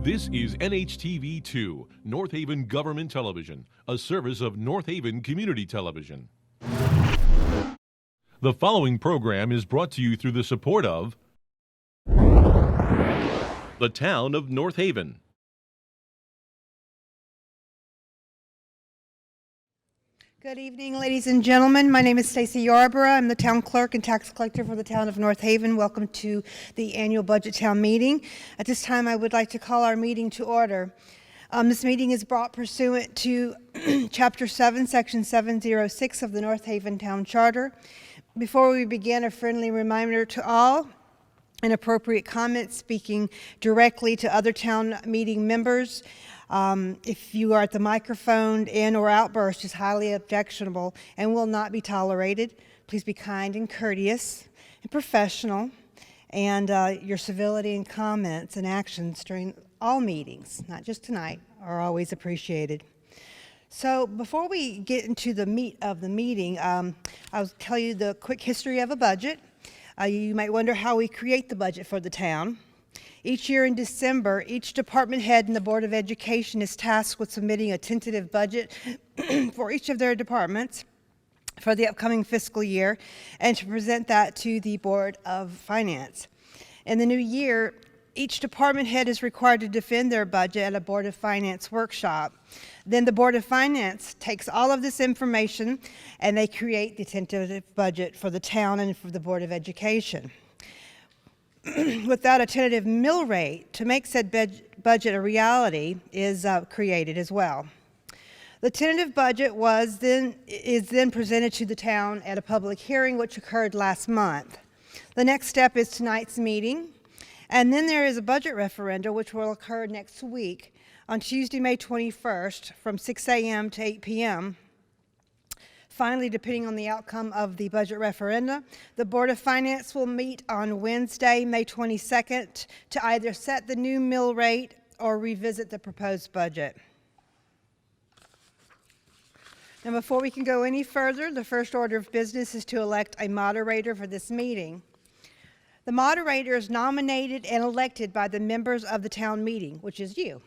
This is NHTV2, North Haven Government Television, a service of North Haven Community Television. The following program is brought to you through the support of the Town of North Haven. Good evening, ladies and gentlemen. My name is Stacy Yarborough. I'm the town clerk and tax collector for the town of North Haven. Welcome to the annual budget town meeting. At this time, I would like to call our meeting to order. This meeting is brought pursuant to Chapter 7, Section 706 of the North Haven Town Charter. Before we begin, a friendly reminder to all: inappropriate comments speaking directly to other town meeting members. If you are at the microphone and or outburst is highly objectionable and will not be tolerated. Please be kind and courteous and professional, and your civility and comments and actions during all meetings, not just tonight, are always appreciated. So before we get into the meat of the meeting, I'll tell you the quick history of a budget. You might wonder how we create the budget for the town. Each year in December, each department head in the Board of Education is tasked with submitting a tentative budget for each of their departments for the upcoming fiscal year and to present that to the Board of Finance. In the new year, each department head is required to defend their budget at a Board of Finance workshop. Then the Board of Finance takes all of this information and they create the tentative budget for the town and for the Board of Education. Without a tentative mill rate, to make said budget a reality is created as well. The tentative budget is then presented to the town at a public hearing, which occurred last month. The next step is tonight's meeting, and then there is a budget referendum, which will occur next week on Tuesday, May 21st, from 6 a.m. to 8 p.m. Finally, depending on the outcome of the budget referendum, the Board of Finance will meet on Wednesday, May 22nd, to either set the new mill rate or revisit the proposed budget. Now, before we can go any further, the first order of business is to elect a moderator for this meeting. The moderator is nominated and elected by the members of the town meeting, which is you.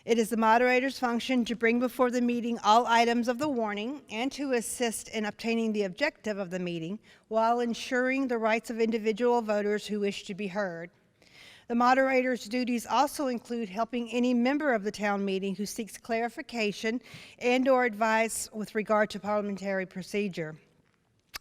It is the moderator's function to bring before the meeting all items of the warning and to assist in obtaining the objective of the meeting while ensuring the rights of individual voters who wish to be heard. The moderator's duties also include helping any member of the town meeting who seeks clarification and or advice with regard to parliamentary procedure.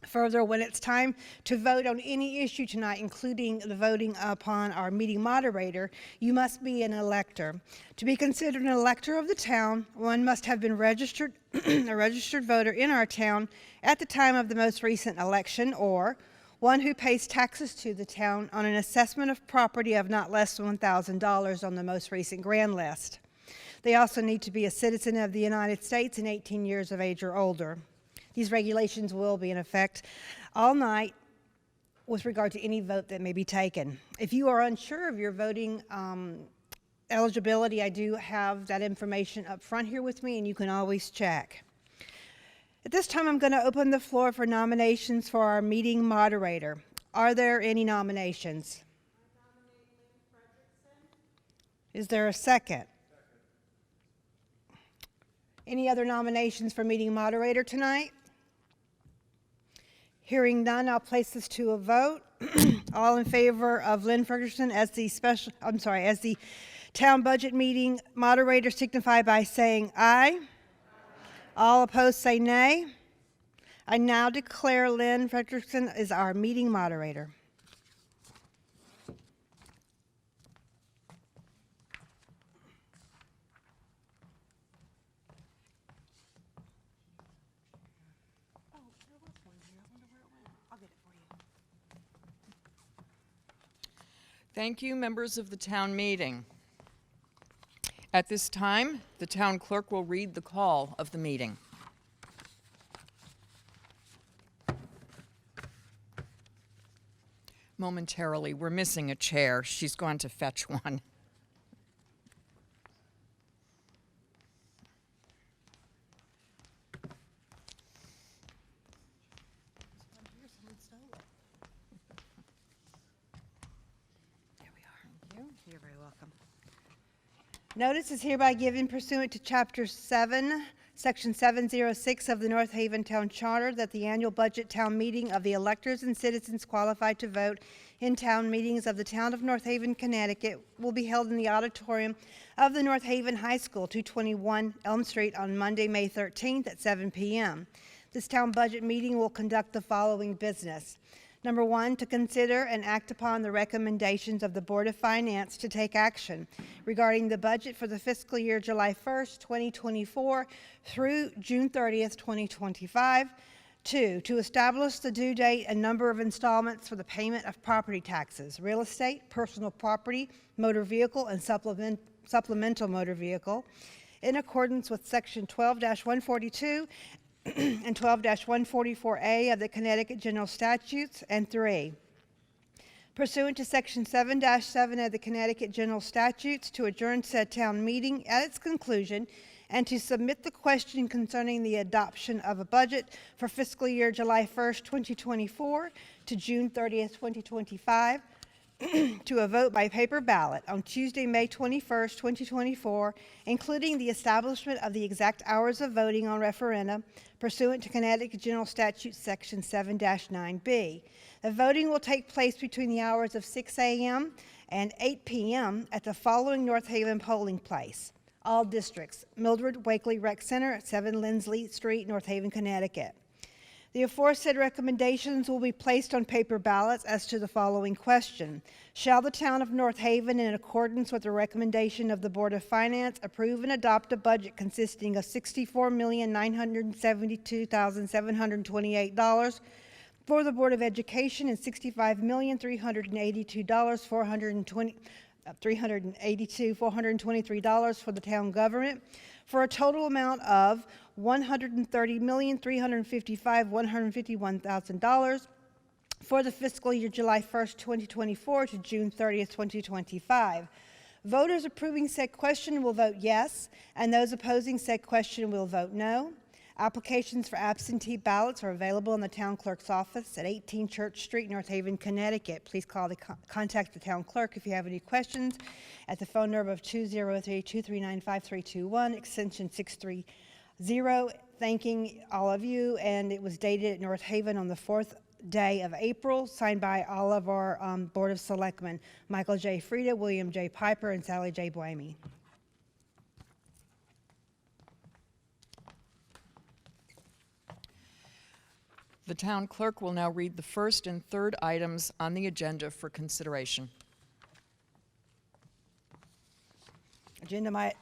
Further, when it's time to vote on any issue tonight, including the voting upon our meeting moderator, you must be an elector. To be considered an elector of the town, one must have been registered, a registered voter in our town at the time of the most recent election, or one who pays taxes to the town on an assessment of property of not less than $1,000 on the most recent grand list. They also need to be a citizen of the United States and 18 years of age or older. These regulations will be in effect all night with regard to any vote that may be taken. If you are unsure of your voting eligibility, I do have that information up front here with me, and you can always check. At this time, I'm going to open the floor for nominations for our meeting moderator. Are there any nominations? Is there a second? Any other nominations for meeting moderator tonight? Hearing none, I'll place this to a vote. All in favor of Lynn Ferguson as the town budget meeting moderator signify by saying aye. All opposed say nay. I now declare Lynn Ferguson as our meeting moderator. Thank you, members of the town meeting. At this time, the town clerk will read the call of the meeting. Momentarily, we're missing a chair. She's gone to fetch one. You're very welcome. Notice is hereby given pursuant to Chapter 7, Section 706 of the North Haven Town Charter that the annual budget town meeting of the electors and citizens qualified to vote in town meetings of the town of North Haven, Connecticut will be held in the auditorium of the North Haven High School, 221 Elm Street, on Monday, May 13th at 7 p.m. This town budget meeting will conduct the following business. Number 1, to consider and act upon the recommendations of the Board of Finance to take action regarding the budget for the fiscal year July 1st, 2024 through June 30th, 2025. 2, to establish the due date and number of installments for the payment of property taxes, real estate, personal property, motor vehicle, and supplemental motor vehicle in accordance with Section 12-142 and 12-144A of the Connecticut General Statutes. And 3, pursuant to Section 7-7 of the Connecticut General Statutes, to adjourn said town meeting at its conclusion and to submit the question concerning the adoption of a budget for fiscal year July 1st, 2024 to June 30th, 2025 to a vote by paper ballot on Tuesday, May 21st, 2024, including the establishment of the exact hours of voting on referenda pursuant to Connecticut General Statute Section 7-9B. The voting will take place between the hours of 6 a.m. and 8 p.m. at the following North Haven polling place. All districts: Mildred Wakely Rec Center at 7 Lindsley Street, North Haven, Connecticut. The aforesaid recommendations will be placed on paper ballots as to the following question. Shall the town of North Haven, in accordance with the recommendation of the Board of Finance, approve and adopt a budget consisting of $64,972,728 for the Board of Education and $65,382,423 for the town government, for a total amount of $130,355,151,000 for the fiscal year July 1st, 2024 to June 30th, 2025. Voters approving said question will vote yes, and those opposing said question will vote no. Applications for absentee ballots are available in the town clerk's office at 18 Church Street, North Haven, Connecticut. Please contact the town clerk if you have any questions at the phone number of 203-239-5321, extension 630. Thanking all of you, and it was dated at North Haven on the 4th day of April, signed by all of our Board of Selectmen: Michael J. Frieda, William J. Piper, and Sally J. Boehme. The town clerk will now read the first and third items on the agenda for consideration. Agenda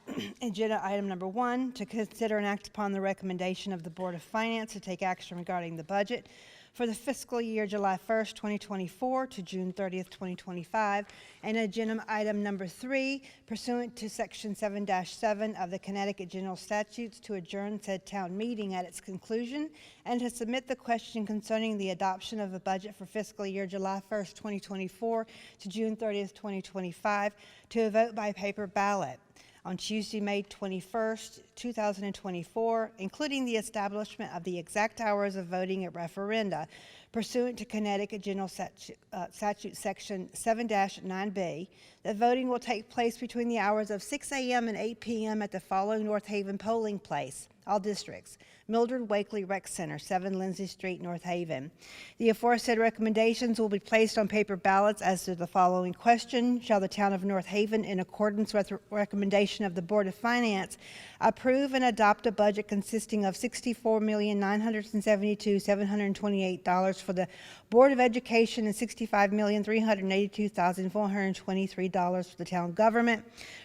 item number 1, to consider and act upon the recommendation of the Board of Finance to take action regarding the budget for the fiscal year July 1st, 2024 to June 30th, 2025. And agenda item number 3, pursuant to Section 7-7 of the Connecticut General Statutes, to adjourn said town meeting at its conclusion and to submit the question concerning the adoption of a budget for fiscal year July 1st, 2024 to June 30th, 2025 to a vote by paper ballot on Tuesday, May 21st, 2024, including the establishment of the exact hours of voting at referenda pursuant to Connecticut General Statute Section 7-9B. The voting will take place between the hours of 6 a.m. and 8 p.m. at the following North Haven polling place. All districts: Mildred Wakely Rec Center, 7 Lindsay Street, North Haven. The aforesaid recommendations will be placed on paper ballots as to the following question. Shall the town of North Haven, in accordance with the recommendation of the Board of Finance, approve and adopt a budget consisting of $64,972,728 for the Board of Education and $65,382,423 for the town government,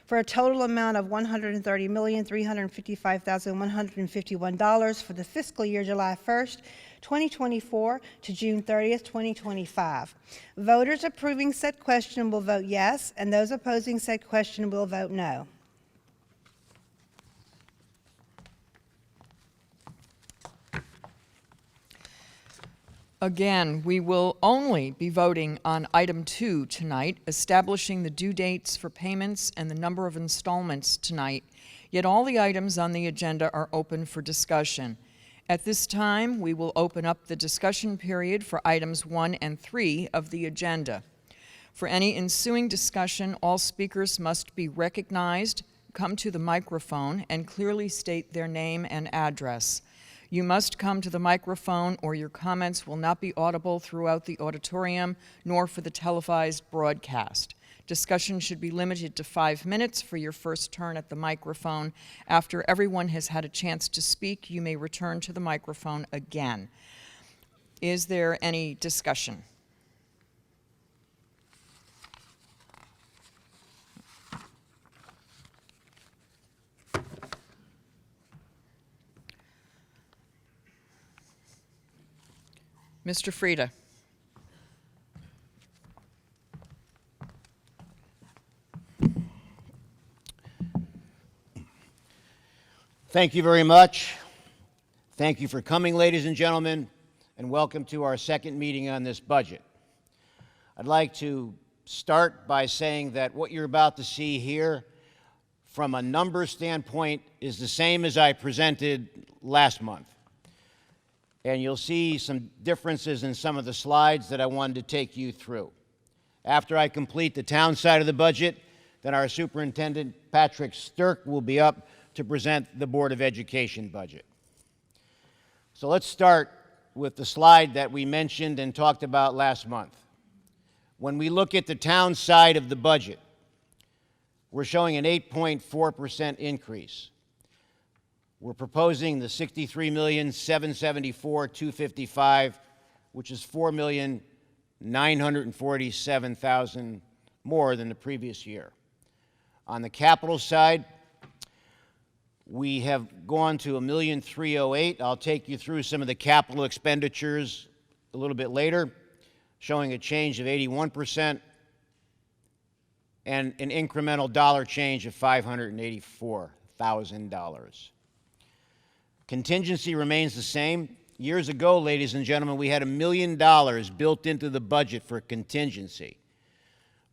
for a total amount of $130,355,151 for the fiscal year July 1st, 2024 to June 30th, 2025. Voters approving said question will vote yes, and those opposing said question will vote no. Again, we will only be voting on item 2 tonight, establishing the due dates for payments and the number of installments tonight, yet all the items on the agenda are open for discussion. At this time, we will open up the discussion period for items 1 and 3 of the agenda. For any ensuing discussion, all speakers must be recognized, come to the microphone and clearly state their name and address. You must come to the microphone or your comments will not be audible throughout the auditorium nor for the televised broadcast. Discussion should be limited to 5 minutes for your first turn at the microphone. After everyone has had a chance to speak, you may return to the microphone again. Is there any discussion? Mr. Frieda. Thank you very much. Thank you for coming, ladies and gentlemen, and welcome to our second meeting on this budget. I'd like to start by saying that what you're about to see here from a number standpoint is the same as I presented last month. And you'll see some differences in some of the slides that I wanted to take you through. After I complete the town side of the budget, then our Superintendent Patrick Stirk will be up to present the Board of Education budget. So let's start with the slide that we mentioned and talked about last month. When we look at the town side of the budget, we're showing an 8.4% increase. We're proposing the $63,774,255, which is $4,947,000 more than the previous year. On the capital side, we have gone to $1,308,000. I'll take you through some of the capital expenditures a little bit later, showing a change of 81% and an incremental dollar change of $584,000. Contingency remains the same. Years ago, ladies and gentlemen, we had $1 million built into the budget for contingency.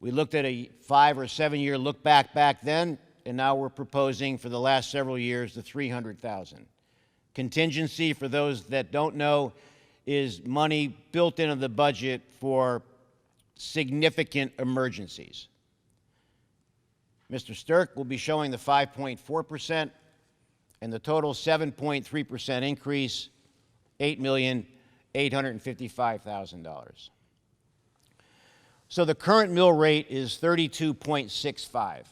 We looked at a 5 or 7 year look back then, and now we're proposing for the last several years the $300,000. Contingency, for those that don't know, is money built into the budget for significant emergencies. Mr. Stirk will be showing the 5.4% and the total 7.3% increase, $8,855,000. So the current mill rate is 32.65.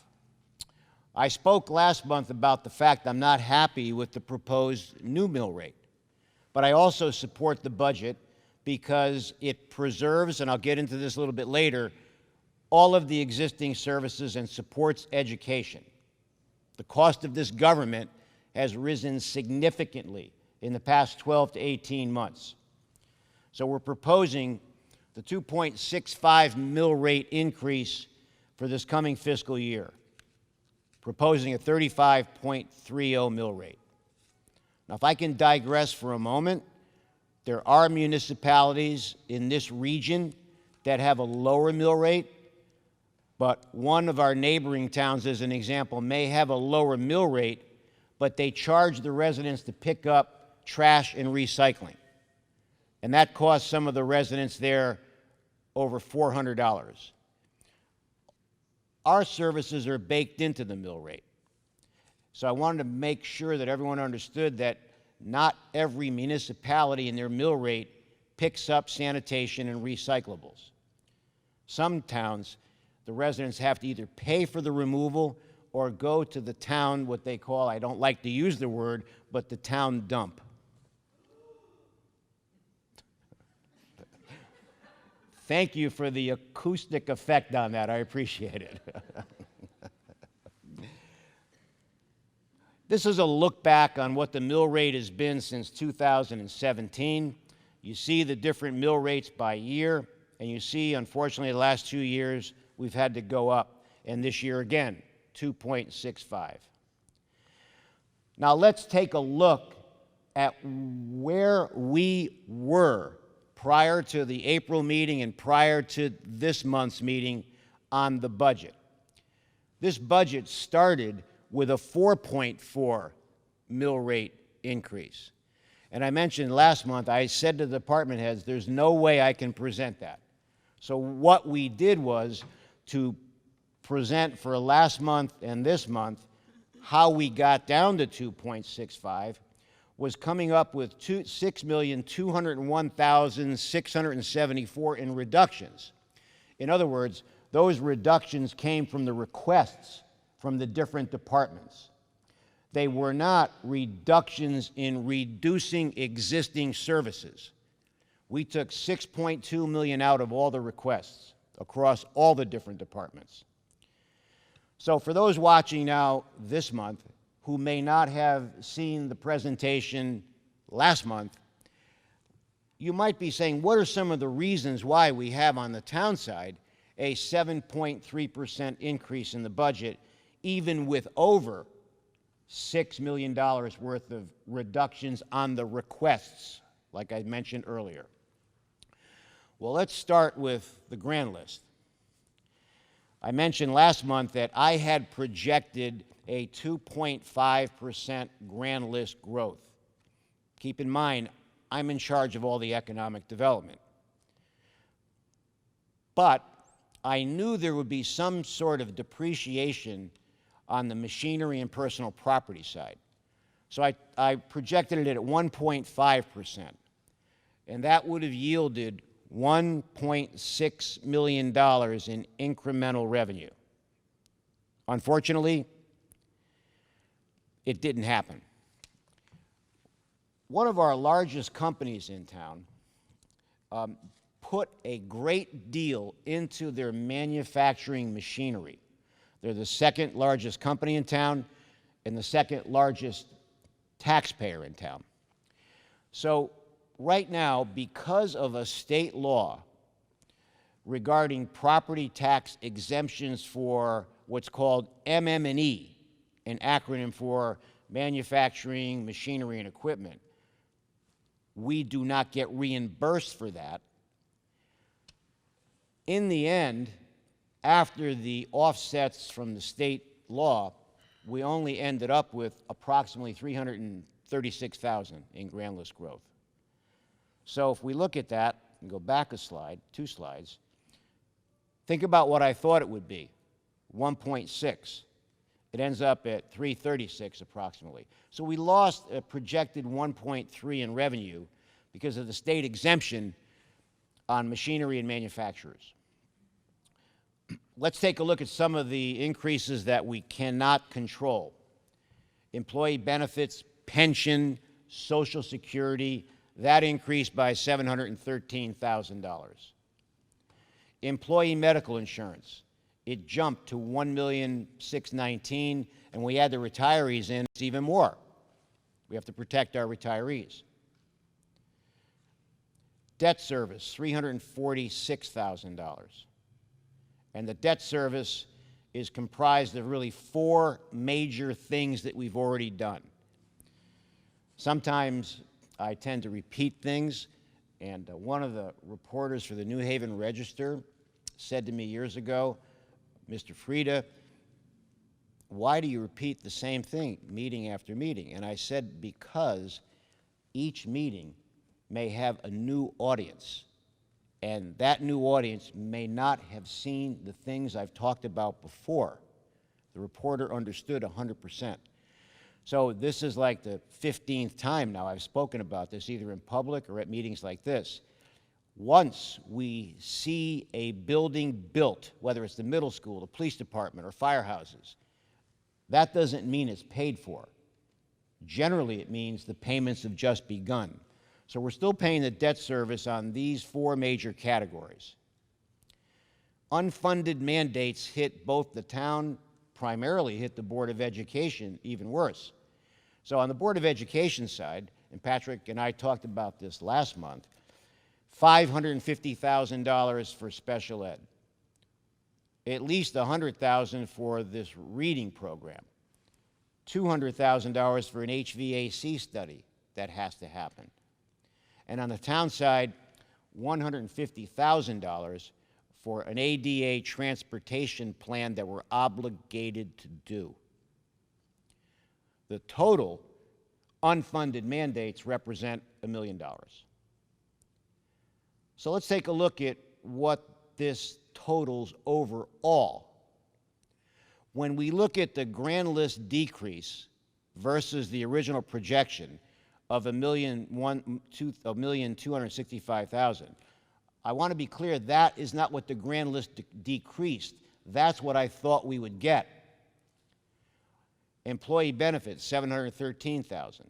I spoke last month about the fact I'm not happy with the proposed new mill rate, but I also support the budget because it preserves, and I'll get into this a little bit later, all of the existing services and supports education. The cost of this government has risen significantly in the past 12 to 18 months. So we're proposing the 2.65 mill rate increase for this coming fiscal year, proposing a 35.30 mill rate. Now, if I can digress for a moment, there are municipalities in this region that have a lower mill rate, but one of our neighboring towns, as an example, may have a lower mill rate, but they charge the residents to pick up trash and recycling. And that costs some of the residents there over $400. Our services are baked into the mill rate. So I wanted to make sure that everyone understood that not every municipality in their mill rate picks up sanitation and recyclables. Some towns, the residents have to either pay for the removal or go to the town, what they call, I don't like to use the word, but the town dump. Thank you for the acoustic effect on that. I appreciate it. This is a look back on what the mill rate has been since 2017. You see the different mill rates by year, and you see, unfortunately, the last 2 years, we've had to go up, and this year again, 2.65. Now let's take a look at where we were prior to the April meeting and prior to this month's meeting on the budget. This budget started with a 4.4 mill rate increase. And I mentioned last month, I said to the department heads, there's no way I can present that. So what we did was to present for last month and this month how we got down to 2.65 was coming up with 6,201,674 in reductions. In other words, those reductions came from the requests from the different departments. They were not reductions in reducing existing services. We took $6.2 million out of all the requests across all the different departments. So for those watching now this month who may not have seen the presentation last month, you might be saying, what are some of the reasons why we have on the town side a 7.3% increase in the budget, even with over $6 million worth of reductions on the requests, like I mentioned earlier? Well, let's start with the grand list. I mentioned last month that I had projected a 2.5% grand list growth. Keep in mind, I'm in charge of all the economic development. But I knew there would be some sort of depreciation on the machinery and personal property side. So I projected it at 1.5%, and that would have yielded $1.6 million in incremental revenue. Unfortunately, it didn't happen. One of our largest companies in town put a great deal into their manufacturing machinery. They're the second largest company in town and the second largest taxpayer in town. So right now, because of a state law regarding property tax exemptions for what's called MM&E, an acronym for manufacturing, machinery, and equipment, we do not get reimbursed for that. In the end, after the offsets from the state law, we only ended up with approximately $336,000 in grand list growth. So if we look at that and go back a slide, 2 slides, think about what I thought it would be, 1.6. It ends up at 336 approximately. So we lost a projected 1.3 in revenue because of the state exemption on machinery and manufacturers. Let's take a look at some of the increases that we cannot control. Employee benefits, pension, Social Security, that increased by $713,000. Employee medical insurance, it jumped to $1,619,000, and we add the retirees in, it's even more. We have to protect our retirees. Debt service, $346,000. And the debt service is comprised of really 4 major things that we've already done. Sometimes I tend to repeat things, and one of the reporters for the New Haven Register said to me years ago, Mr. Frieda, why do you repeat the same thing meeting after meeting? And I said, because each meeting may have a new audience, and that new audience may not have seen the things I've talked about before. The reporter understood 100%. So this is like the 15th time now I've spoken about this, either in public or at meetings like this. Once we see a building built, whether it's the middle school, the police department, or firehouses, that doesn't mean it's paid for. Generally, it means the payments have just begun. So we're still paying the debt service on these 4 major categories. Unfunded mandates hit both the town, primarily hit the Board of Education even worse. So on the Board of Education side, and Patrick and I talked about this last month, $550,000 for special ed, at least $100,000 for this reading program, $200,000 for an HVAC study that has to happen. And on the town side, $150,000 for an ADA transportation plan that we're obligated to do. The total unfunded mandates represent $1 million. So let's take a look at what this totals overall. When we look at the grand list decrease versus the original projection of 1,265,000, I want to be clear, that is not what the grand list decreased. That's what I thought we would get. Employee benefits, 713,000.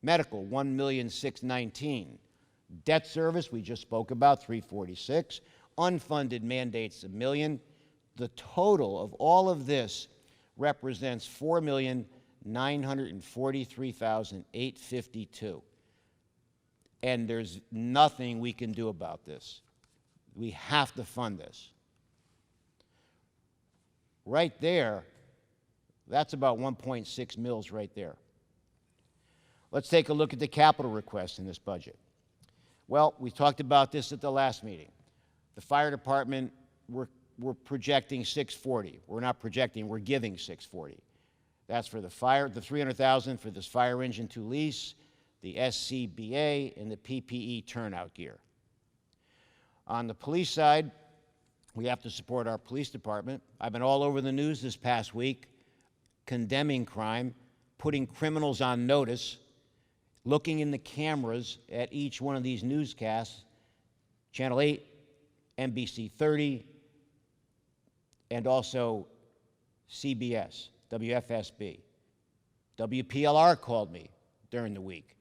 Medical, 1,619,000. Debt service, we just spoke about, 346. Unfunded mandates, 1 million. The total of all of this represents 4,943,852. And there's nothing we can do about this. We have to fund this. Right there, that's about 1.6 mils right there. Let's take a look at the capital request in this budget. Well, we talked about this at the last meeting. The fire department, we're projecting 640. We're not projecting, we're giving 640. That's for the fire, the 300,000 for this fire engine to lease, the SCBA, and the PPE turnout gear. On the police side, we have to support our police department. I've been all over the news this past week condemning crime, putting criminals on notice, looking in the cameras at each one of these newscasts, Channel 8, NBC 30, and also CBS, WFSB. WPLR called me during the week.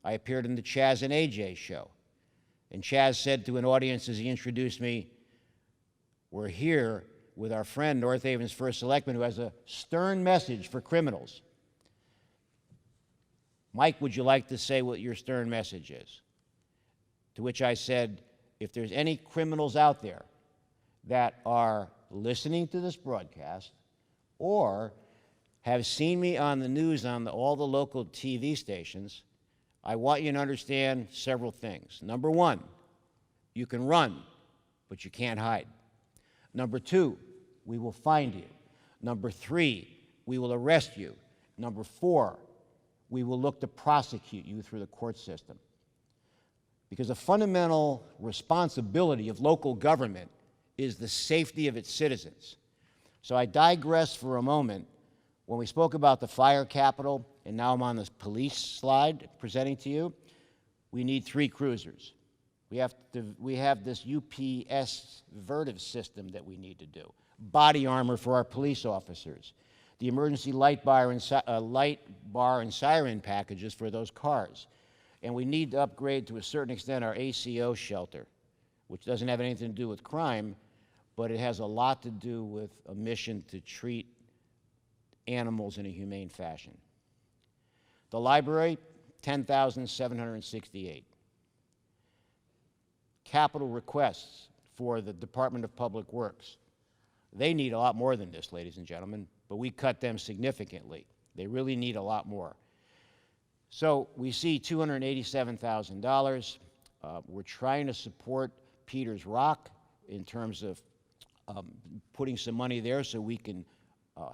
I appeared in the Chaz and AJ show. And Chaz said to an audience as he introduced me, we're here with our friend, North Haven's first selectman, who has a stern message for criminals. Mike, would you like to say what your stern message is? To which I said, if there's any criminals out there that are listening to this broadcast or have seen me on the news on all the local TV stations, I want you to understand several things. Number one, you can run, but you can't hide. Number two, we will find you. Number three, we will arrest you. Number four, we will look to prosecute you through the court system. Because a fundamental responsibility of local government is the safety of its citizens. So I digress for a moment. When we spoke about the fire capital, and now I'm on this police slide presenting to you, we need 3 cruisers. We have this UPS Vertiv system that we need to do. Body armor for our police officers. The emergency light bar and siren packages for those cars. And we need to upgrade to a certain extent our ACO shelter, which doesn't have anything to do with crime, but it has a lot to do with a mission to treat animals in a humane fashion. The library, $10,768. Capital requests for the Department of Public Works. They need a lot more than this, ladies and gentlemen, but we cut them significantly. They really need a lot more. So we see $287,000. We're trying to support Peters Rock in terms of putting some money there so we can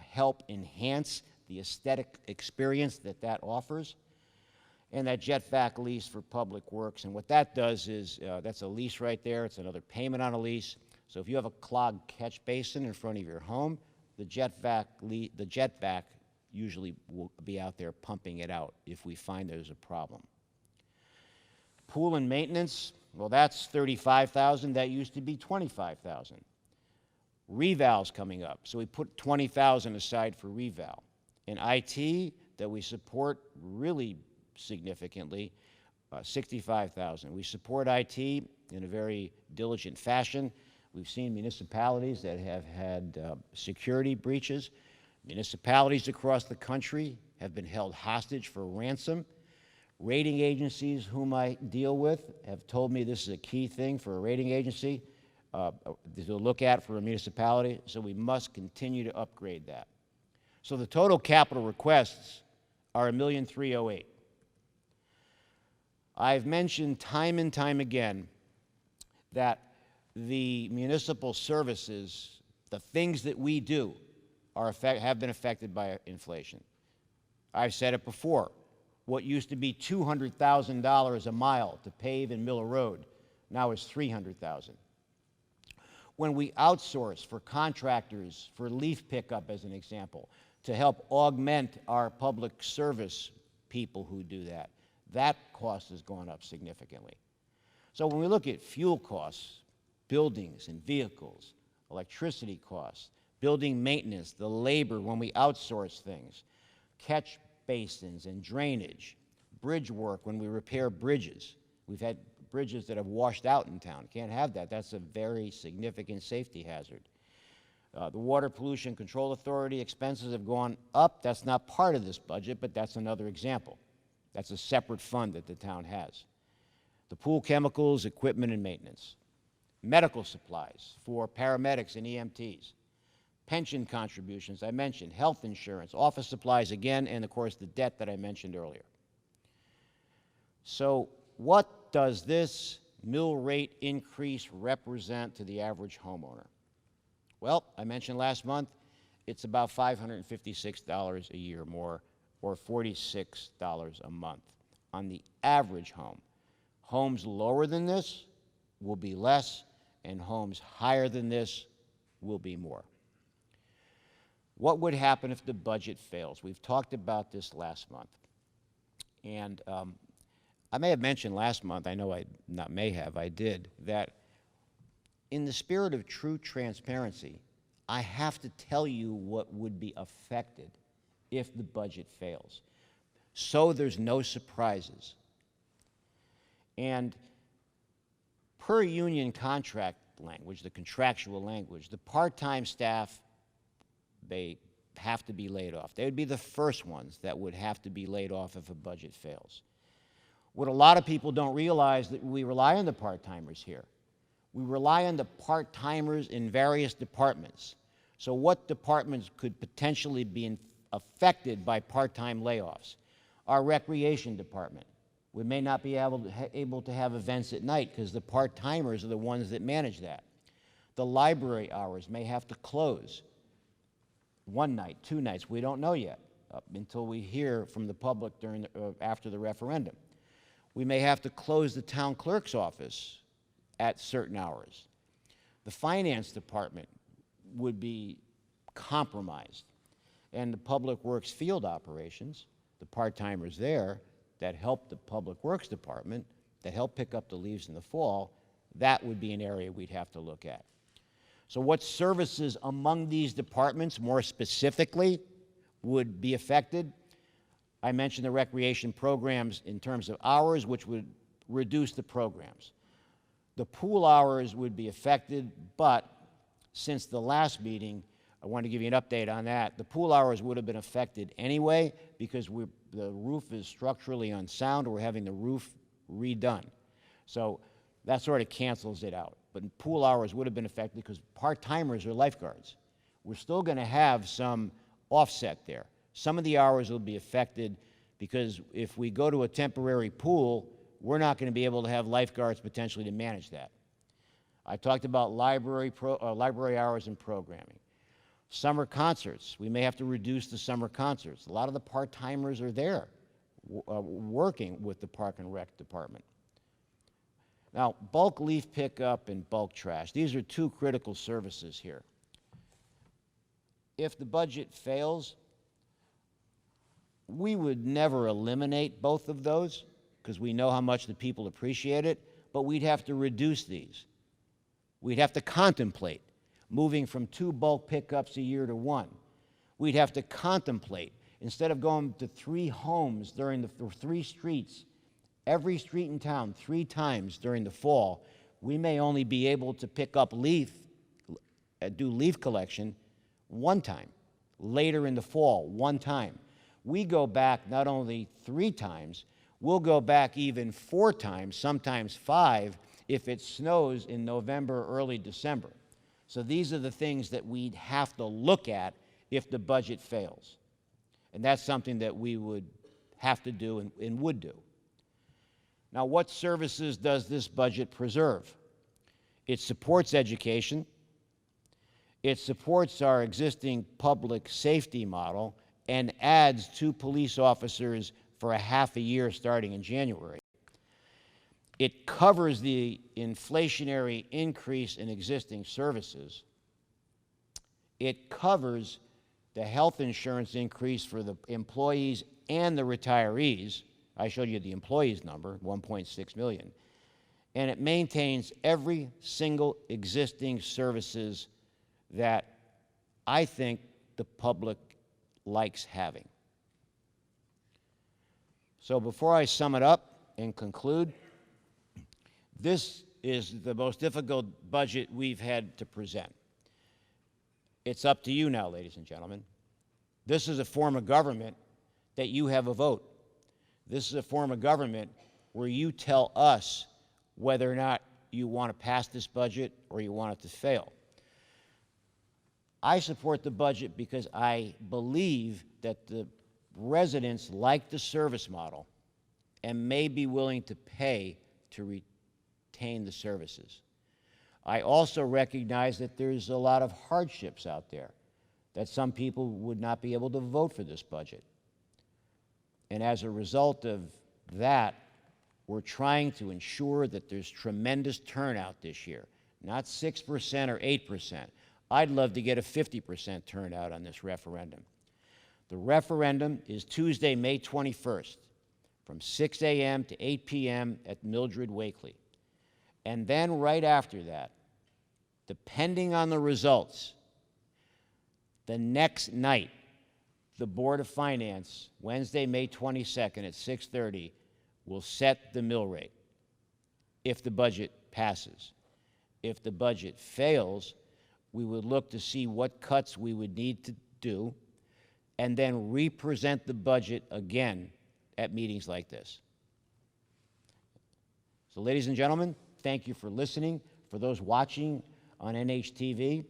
help enhance the aesthetic experience that offers. And that JetVac lease for Public Works. And what that does is, that's a lease right there. It's another payment on a lease. So if you have a clogged catch basin in front of your home, the JetVac usually will be out there pumping it out if we find there's a problem. Pool and maintenance, well, that's $35,000. That used to be $25,000. Reval's coming up, so we put $20,000 aside for reval. In IT, that we support really significantly, $65,000. We support IT in a very diligent fashion. We've seen municipalities that have had security breaches. Municipalities across the country have been held hostage for ransom. Rating agencies whom I deal with have told me this is a key thing for a rating agency to look at for a municipality, so we must continue to upgrade that. So the total capital requests are $1,308,000. I've mentioned time and time again that the municipal services, the things that we do, have been affected by inflation. I've said it before. What used to be $200,000 a mile to pave and mill a road now is $300,000. when we outsource for contractors, for leaf pickup as an example, to help augment our public service people who do that, that cost has gone up significantly. So when we look at fuel costs, buildings and vehicles, electricity costs, building maintenance, the labor when we outsource things, catch basins and drainage, bridge work when we repair bridges. We've had bridges that have washed out in town. Can't have that. That's a very significant safety hazard. The Water Pollution Control Authority expenses have gone up. That's not part of this budget, but that's another example. That's a separate fund that the town has. The pool chemicals, equipment, and maintenance. Medical supplies for paramedics and EMTs. Pension contributions, I mentioned. Health insurance, office supplies again, and of course the debt that I mentioned earlier. So what does this mill rate increase represent to the average homeowner? Well, I mentioned last month, it's about $556 a year more, or $46 a month on the average home. Homes lower than this will be less, and homes higher than this will be more. What would happen if the budget fails? We've talked about this last month. And I may have mentioned last month, I know I not may have, I did, that in the spirit of true transparency, I have to tell you what would be affected if the budget fails, so there's no surprises. And per union contract language, the contractual language, the part-time staff, they have to be laid off. They would be the first ones that would have to be laid off if a budget fails. What a lot of people don't realize that we rely on the part-timers here. We rely on the part-timers in various departments. So what departments could potentially be affected by part-time layoffs? Our recreation department. We may not be able to have events at night because the part-timers are the ones that manage that. The library hours may have to close one night, 2 nights. We don't know yet until we hear from the public after the referendum. We may have to close the town clerk's office at certain hours. The finance department would be compromised. And the public works field operations, the part-timers there that help the public works department, that help pick up the leaves in the fall, that would be an area we'd have to look at. So what services among these departments, more specifically, would be affected? I mentioned the recreation programs in terms of hours, which would reduce the programs. The pool hours would be affected, but since the last meeting, I want to give you an update on that. The pool hours would have been affected anyway because the roof is structurally unsound. We're having the roof redone. So that sort of cancels it out. But pool hours would have been affected because part-timers are lifeguards. We're still going to have some offset there. Some of the hours will be affected because if we go to a temporary pool, we're not going to be able to have lifeguards potentially to manage that. I talked about library hours and programming. Summer concerts, we may have to reduce the summer concerts. A lot of the part-timers are there working with the Park and Rec department. Now, bulk leaf pickup and bulk trash, these are two critical services here. If the budget fails, we would never eliminate both of those because we know how much the people appreciate it, but we'd have to reduce these. We'd have to contemplate moving from 2 bulk pickups a year to 1. We'd have to contemplate, instead of going to 3 homes or 3 streets, every street in town 3 times during the fall, we may only be able to pick up do leaf collection 1 time. Later in the fall, 1 time. We go back not only 3 times, we'll go back even 4 times, sometimes 5, if it snows in November or early December. So these are the things that we'd have to look at if the budget fails. And that's something that we would have to do and would do. Now, what services does this budget preserve? It supports education. It supports our existing public safety model and adds 2 police officers for a half a year starting in January. It covers the inflationary increase in existing services. It covers the health insurance increase for the employees and the retirees. I showed you the employees number, 1.6 million. And it maintains every single existing services that I think the public likes having. So before I sum it up and conclude, this is the most difficult budget we've had to present. It's up to you now, ladies and gentlemen. This is a form of government that you have a vote. This is a form of government where you tell us whether or not you want to pass this budget or you want it to fail. I support the budget because I believe that the residents like the service model and may be willing to pay to retain the services. I also recognize that there's a lot of hardships out there, that some people would not be able to vote for this budget. And as a result of that, we're trying to ensure that there's tremendous turnout this year, not 6% or 8%. I'd love to get a 50% turnout on this referendum. The referendum is Tuesday, May 21st, from 6 a.m. to 8 p.m. at Mildred Wakely. And then right after that, depending on the results, the next night, the Board of Finance, Wednesday, May 22nd at 6:30, will set the mill rate if the budget passes. If the budget fails, we would look to see what cuts we would need to do and then re-present the budget again at meetings like this. So, ladies and gentlemen, thank you for listening. For those watching on NHTV,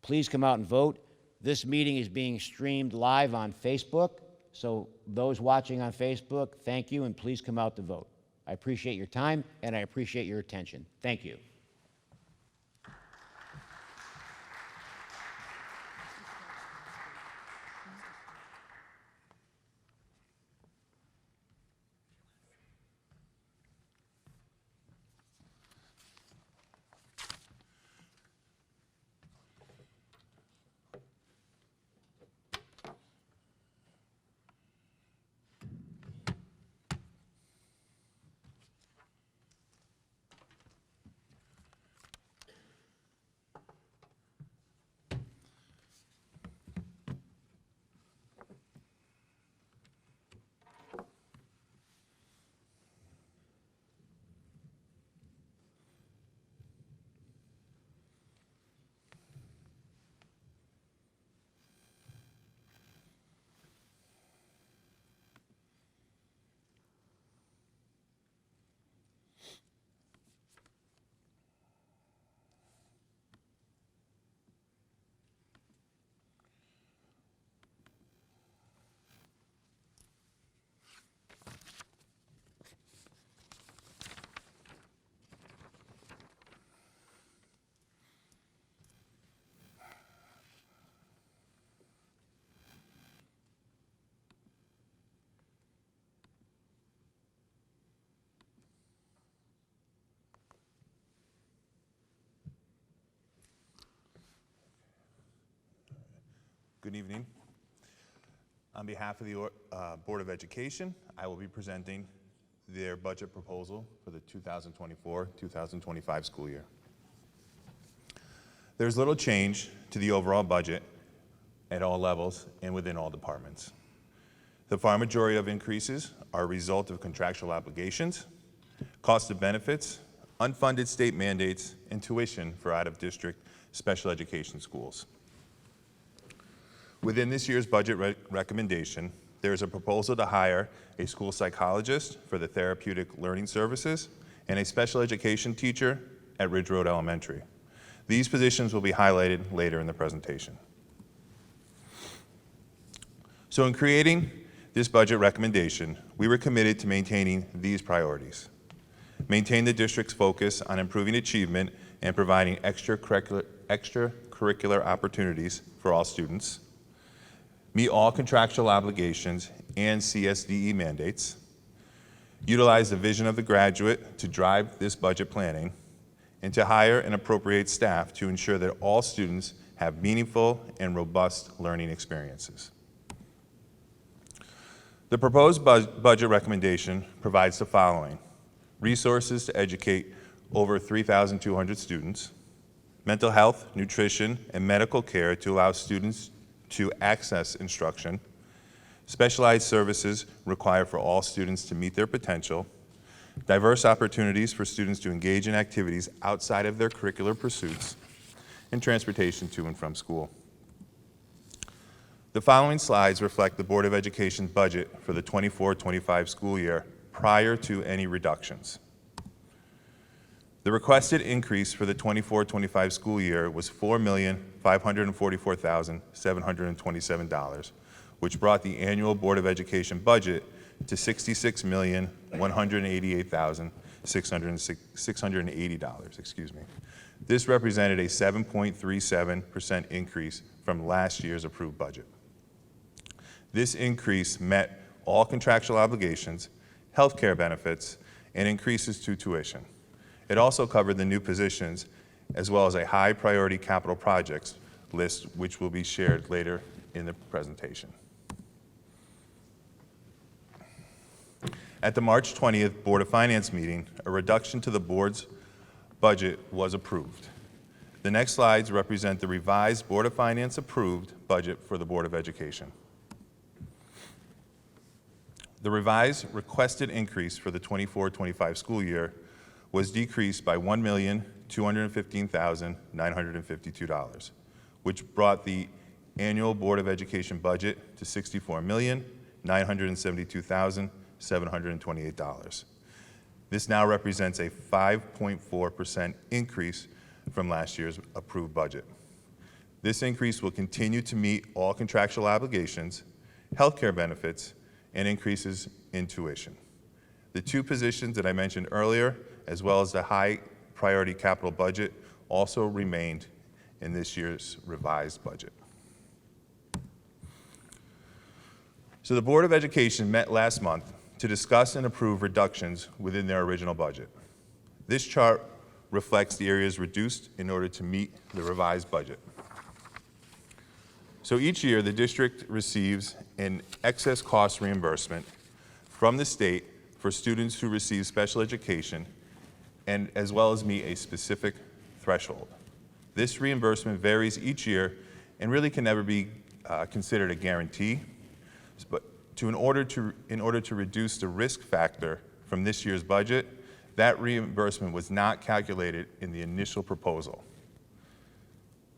please come out and vote. This meeting is being streamed live on Facebook, so those watching on Facebook, thank you, and please come out to vote. I appreciate your time, and I appreciate your attention. Thank you. Good evening. On behalf of the Board of Education, I will be presenting their budget proposal for the 2024-2025 school year. There's little change to the overall budget at all levels and within all departments. The far majority of increases are a result of contractual obligations, cost of benefits, unfunded state mandates, and tuition for out-of-district special education schools. Within this year's budget recommendation, there is a proposal to hire a school psychologist for the therapeutic learning services and a special education teacher at Ridge Road Elementary. These positions will be highlighted later in the presentation. So in creating this budget recommendation, we were committed to maintaining these priorities. Maintain the district's focus on improving achievement and providing extracurricular opportunities for all students. Meet all contractual obligations and CSDE mandates. utilize the vision of the graduate to drive this budget planning, and to hire and appropriate staff to ensure that all students have meaningful and robust learning experiences. The proposed budget recommendation provides the following: resources to educate over 3,200 students, mental health, nutrition, and medical care to allow students to access instruction, specialized services required for all students to meet their potential, diverse opportunities for students to engage in activities outside of their curricular pursuits, and transportation to and from school. The following slides reflect the Board of Education's budget for the 24-25 school year prior to any reductions. The requested increase for the 24-25 school year was $4,544,727, which brought the annual Board of Education budget to $66,188,680. This represented a 7.37% increase from last year's approved budget. This increase met all contractual obligations, health care benefits, and increases to tuition. It also covered the new positions as well as a high priority capital projects list, which will be shared later in the presentation. At the March 20th Board of Finance meeting, a reduction to the board's budget was approved. The next slides represent the revised Board of Finance approved budget for the Board of Education. The revised requested increase for the 24-25 school year was decreased by $1,215,952, which brought the annual Board of Education budget to $64,972,728. This now represents a 5.4% increase from last year's approved budget. This increase will continue to meet all contractual obligations, health care benefits, and increases in tuition. The two positions that I mentioned earlier, as well as the high priority capital budget, also remained in this year's revised budget. So the Board of Education met last month to discuss and approve reductions within their original budget. This chart reflects the areas reduced in order to meet the revised budget. So each year, the district receives an excess cost reimbursement from the state for students who receive special education, and as well as meet a specific threshold. This reimbursement varies each year and really can never be considered a guarantee, but in order to reduce the risk factor from this year's budget, that reimbursement was not calculated in the initial proposal.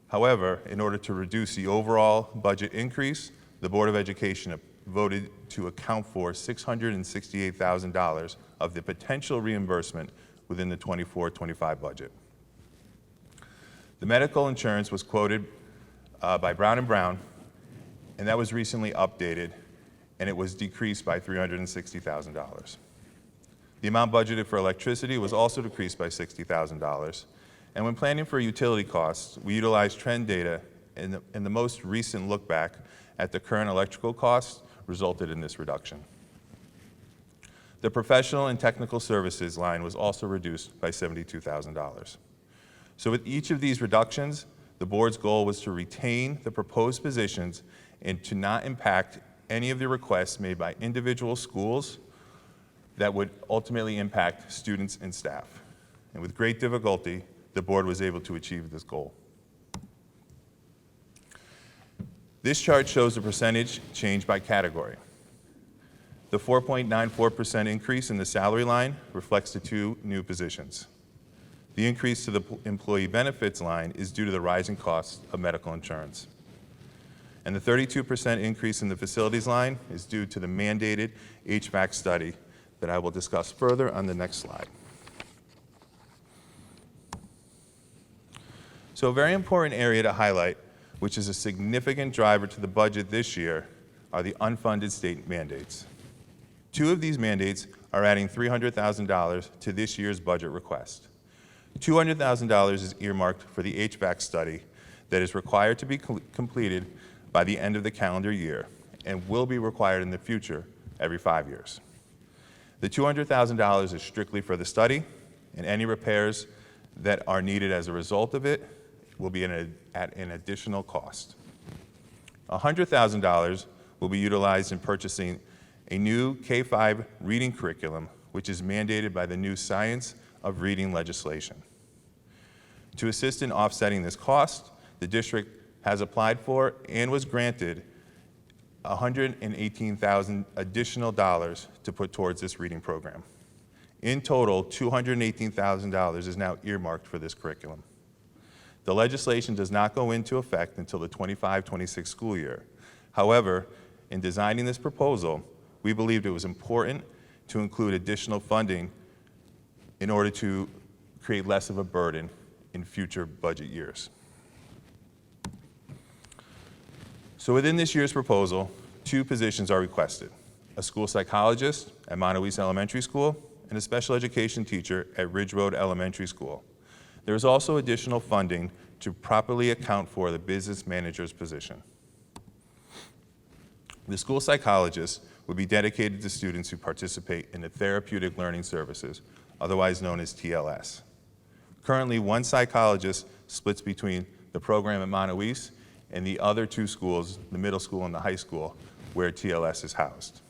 However, in order to reduce the overall budget increase, the Board of Education voted to account for $668,000 of the potential reimbursement within the 24-25 budget. The medical insurance was quoted by Brown & Brown, and that was recently updated, and it was decreased by $360,000. The amount budgeted for electricity was also decreased by $60,000. And when planning for utility costs, we utilized trend data, and the most recent look back at the current electrical costs resulted in this reduction. The professional and technical services line was also reduced by $72,000. So with each of these reductions, the board's goal was to retain the proposed positions and to not impact any of the requests made by individual schools that would ultimately impact students and staff. And with great difficulty, the board was able to achieve this goal. This chart shows the percentage change by category. The 4.94% increase in the salary line reflects the two new positions. The increase to the employee benefits line is due to the rising costs of medical insurance. And the 32% increase in the facilities line is due to the mandated HVAC study that I will discuss further on the next slide. So a very important area to highlight, which is a significant driver to the budget this year, are the unfunded state mandates. Two of these mandates are adding $300,000 to this year's budget request. $200,000 is earmarked for the HVAC study that is required to be completed by the end of the calendar year and will be required in the future every 5 years. The $200,000 is strictly for the study, and any repairs that are needed as a result of it will be at an additional cost. $100,000 will be utilized in purchasing a new K-5 reading curriculum, which is mandated by the new Science of Reading legislation. To assist in offsetting this cost, the district has applied for and was granted $118,000 additional dollars to put towards this reading program. In total, $218,000 is now earmarked for this curriculum. The legislation does not go into effect until the 25-26 school year. However, in designing this proposal, we believed it was important to include additional funding in order to create less of a burden in future budget years. So within this year's proposal, 2 positions are requested: a school psychologist at Montauk Elementary School and a special education teacher at Ridge Road Elementary School. There is also additional funding to properly account for the business manager's position. The school psychologist would be dedicated to students who participate in the Therapeutic Learning Services, otherwise known as TLS. Currently, 1 psychologist splits between the program at Montauk and the other 2 schools, the middle school and the high school, where TLS is housed.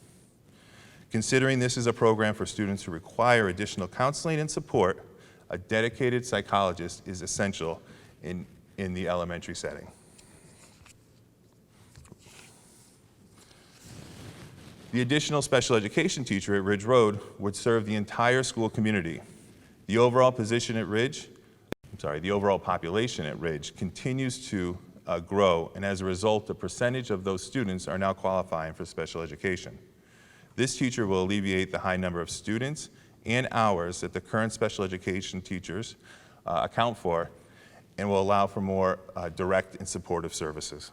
Considering this is a program for students who require additional counseling and support, a dedicated psychologist is essential in the elementary setting. The additional special education teacher at Ridge Road would serve the entire school community. The overall population at Ridge continues to grow, and as a result, the percentage of those students are now qualifying for special education. This teacher will alleviate the high number of students and hours that the current special education teachers account for, and will allow for more direct and supportive services.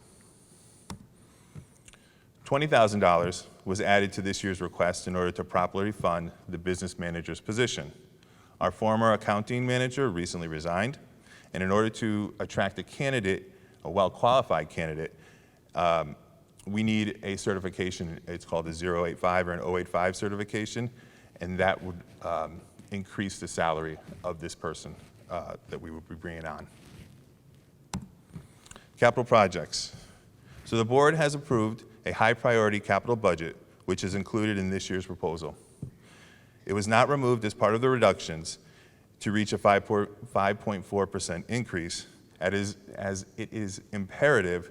$20,000 was added to this year's request in order to properly fund the business manager's position. Our former accounting manager recently resigned, and in order to attract a well-qualified candidate, we need a certification. It's called a 085 or an 085 certification, and that would increase the salary of this person that we would be bringing on. Capital projects. So the board has approved a high-priority capital budget, which is included in this year's proposal. It was not removed as part of the reductions to reach a 5.4% increase, as it is imperative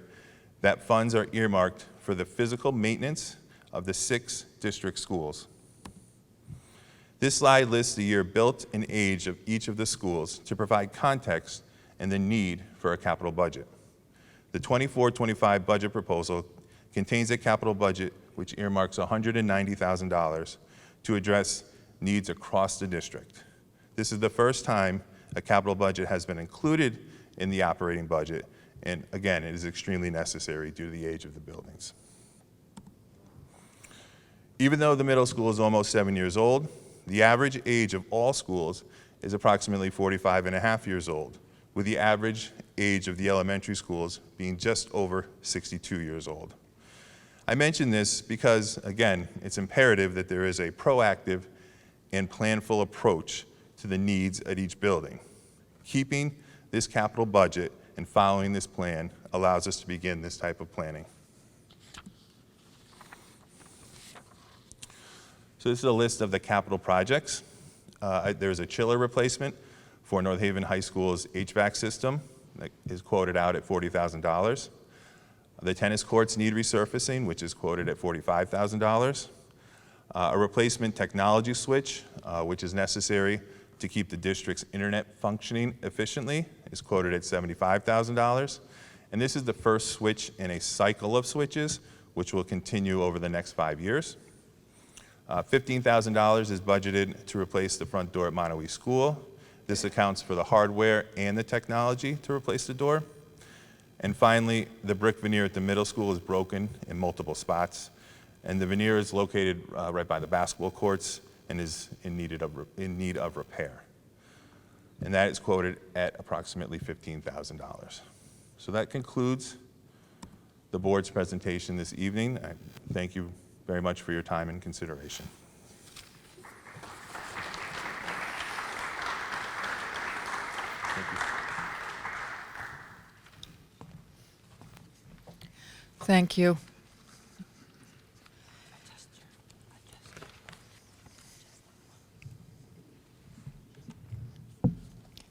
that funds are earmarked for the physical maintenance of the 6 district schools. This slide lists the year built and age of each of the schools to provide context and the need for a capital budget. The 24-25 budget proposal contains a capital budget which earmarks $190,000 to address needs across the district. This is the first time a capital budget has been included in the operating budget, and again, it is extremely necessary due to the age of the buildings. Even though the middle school is almost 7 years old, the average age of all schools is approximately 45.5 years old, with the average age of the elementary schools being just over 62 years old. I mention this because, again, it's imperative that there is a proactive and planful approach to the needs at each building. Keeping this capital budget and following this plan allows us to begin this type of planning. So this is a list of the capital projects. There's a chiller replacement for North Haven High School's HVAC system that is quoted out at $40,000. The tennis courts need resurfacing, which is quoted at $45,000. A replacement technology switch, which is necessary to keep the district's internet functioning efficiently, is quoted at $75,000. And this is the first switch in a cycle of switches, which will continue over the next 5 years. $15,000 is budgeted to replace the front door at Montauk School. This accounts for the hardware and the technology to replace the door. And finally, the brick veneer at the middle school is broken in multiple spots, and the veneer is located right by the basketball courts and is in need of repair. And that is quoted at approximately $15,000. So that concludes the board's presentation this evening. I thank you very much for your time and consideration. Thank you.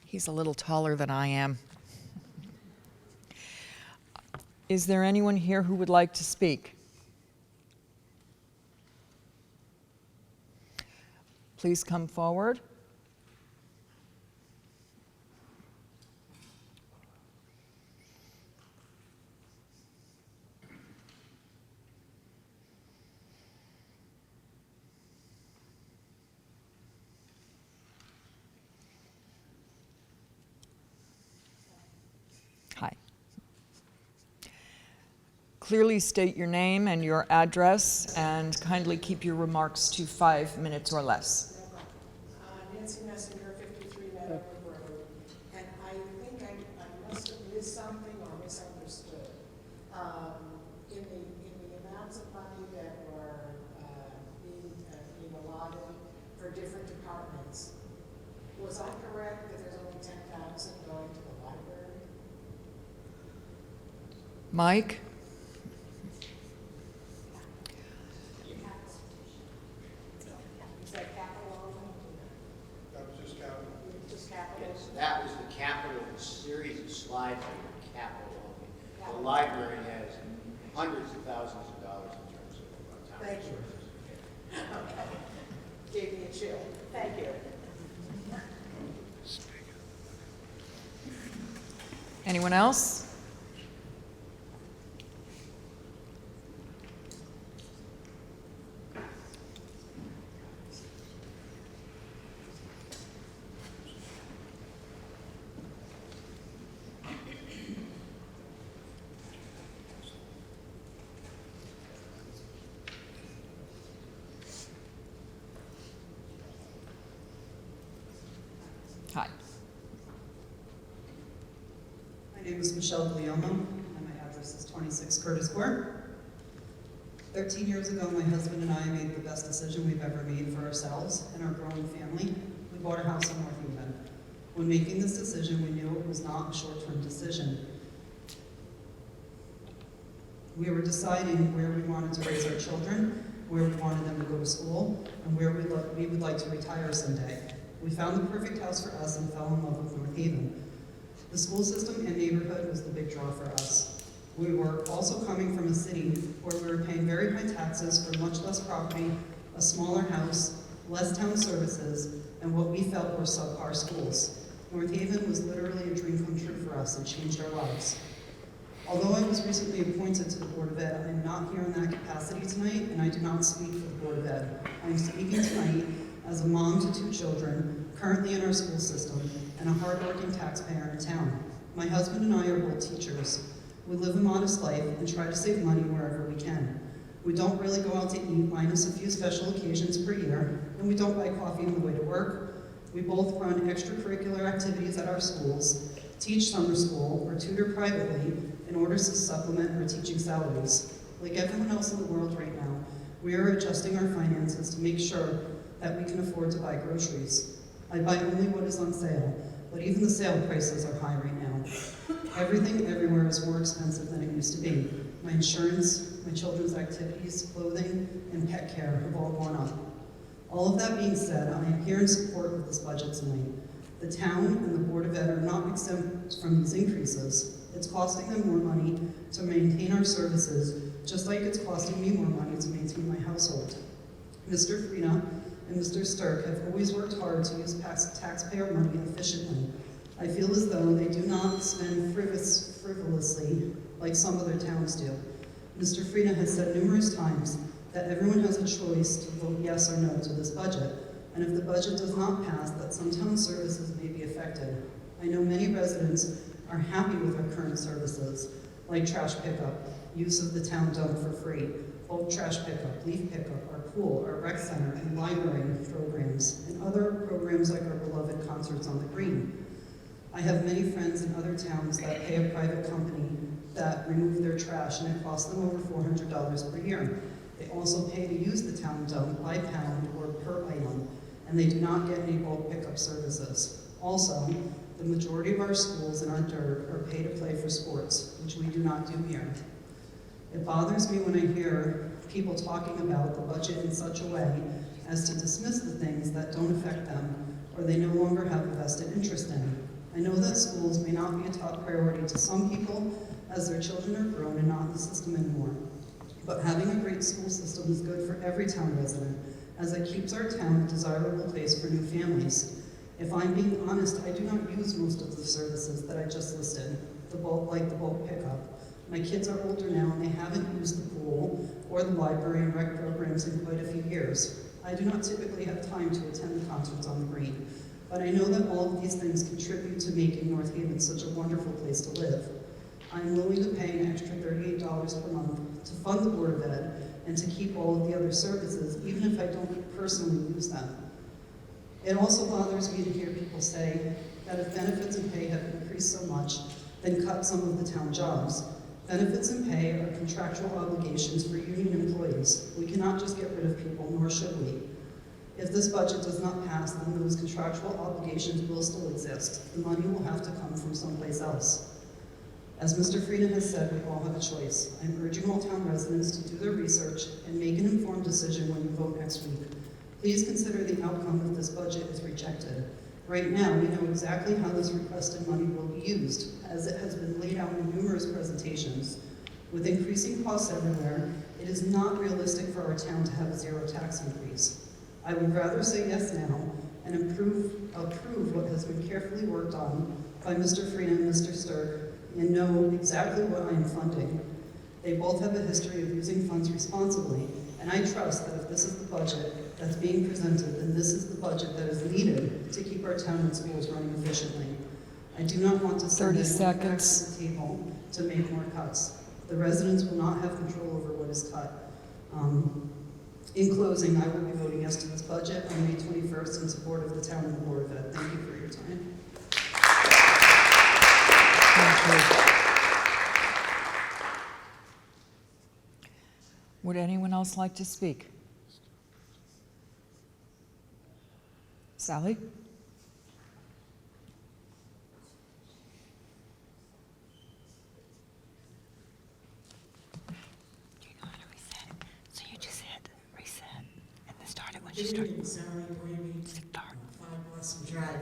He's a little taller than I am. Is there anyone here who would like to speak? Please come forward. Hi. Clearly state your name and your address, and kindly keep your remarks to 5 minutes or less. Nancy Messenger, 53 Meadow Road, and I think I must have missed something or misunderstood. In the amounts of money that were being allotted for different departments, was I correct that there's only 10,000 going to the library? Mike? Is that capital only? Just capital? Yes, that was the capital, the series of slides that were capital only. The library has hundreds of thousands of dollars in terms of town Thank you. resources. Gave me a chill. Thank you. Anyone else? Hi. My name is Michelle Guglielmo, and my address is 26 Curtis Court. 13 years ago, my husband and I made the best decision we've ever made for ourselves and our growing family. We bought a house in North Haven. When making this decision, we knew it was not a short-term decision. We were deciding where we wanted to raise our children, where we wanted them to go to school, and where we would like to retire someday. We found the perfect house for us and fell in love with North Haven. The school system and neighborhood was the big draw for us. We were also coming from a city where we were paying very high taxes for much less property, a smaller house, less town services, and what we felt were subpar schools. North Haven was literally a dream come true for us and changed our lives. Although I was recently appointed to the Board of Ed, I am not here in that capacity tonight, and I do not speak for the Board of Ed. I am speaking tonight as a mom to 2 children, currently in our school system, and a hardworking taxpayer in town. My husband and I are both teachers. We live a modest life and try to save money wherever we can. We don't really go out to eat, minus a few special occasions per year, and we don't buy coffee on the way to work. We both run extracurricular activities at our schools, teach summer school, or tutor privately in order to supplement our teaching salaries. Like everyone else in the world right now, we are adjusting our finances to make sure that we can afford to buy groceries. I buy only what is on sale, but even the sale prices are high right now. Everything everywhere is more expensive than it used to be. My insurance, my children's activities, clothing, and pet care have all gone up. All of that being said, I am here in support of this budget tonight. The town and the Board of Ed are not exempt from these increases. It's costing them more money to maintain our services, just like it's costing me more money to maintain my household. Mr. Frina and Mr. Sturck have always worked hard to use taxpayer money efficiently. I feel as though they do not spend frivolously like some other towns do. Mr. Frina has said numerous times that everyone has a choice to vote yes or no to this budget, and if the budget does not pass, that some town services may be affected. I know many residents are happy with our current services, like trash pickup, use of the town dump for free, bulk trash pickup, leaf pickup, our pool, our rec center, and library programs, and other programs like our beloved Concerts on the Green. I have many friends in other towns that pay a private company that remove their trash, and it costs them over $400 per year. They also pay to use the town dump by pound or per item, and they do not get any bulk pickup services. Also, the majority of our schools in our dirt are pay to play for sports, which we do not do here. It bothers me when I hear people talking about the budget in such a way as to dismiss the things that don't affect them or they no longer have a vested interest in. I know that schools may not be a top priority to some people as their children are grown and not in the system anymore. But having a great school system is good for every town resident, as it keeps our town a desirable place for new families. If I'm being honest, I do not use most of the services that I just listed, like the bulk pickup. My kids are older now and they haven't used the pool or the library and rec programs in quite a few years. I do not typically have time to attend the concerts on the green, but I know that all of these things contribute to making North Haven such a wonderful place to live. I'm willing to pay an extra $38 per month to fund the Board of Ed and to keep all of the other services, even if I don't personally use them. It also bothers me to hear people say that if benefits and pay have increased so much, then cut some of the town jobs. Benefits and pay are contractual obligations for union employees. We cannot just get rid of people, nor should we. If this budget does not pass, then those contractual obligations will still exist. The money will have to come from someplace else. As Mr. Frieden has said, we all have a choice. I'm urging all town residents to do their research and make an informed decision when you vote next week. Please consider the outcome if this budget is rejected. Right now, we know exactly how this requested money will be used, as it has been laid out in numerous presentations. With increasing costs everywhere, it is not realistic for our town to have a zero tax increase. I would rather say yes now and approve what has been carefully worked on by Mr. Frieden and Mr. Sturck, and know exactly what I am funding. They both have a history of using funds responsibly, and I trust that if this is the budget that's being presented, then this is the budget that is needed to keep our town and schools running efficiently. I do not want to send 30 anyone back to seconds. the table to make more cuts. The residents will not have control over what is cut. In closing, I will be voting yes to this budget on May 21st in support of the town and the Board of Ed. Thank you for your time. Would anyone else like to speak? Sally? Do you know how to reset? So you just hit reset and then start it when Good you start. evening, Sally Boybe, Start. 5 Blossom Drive.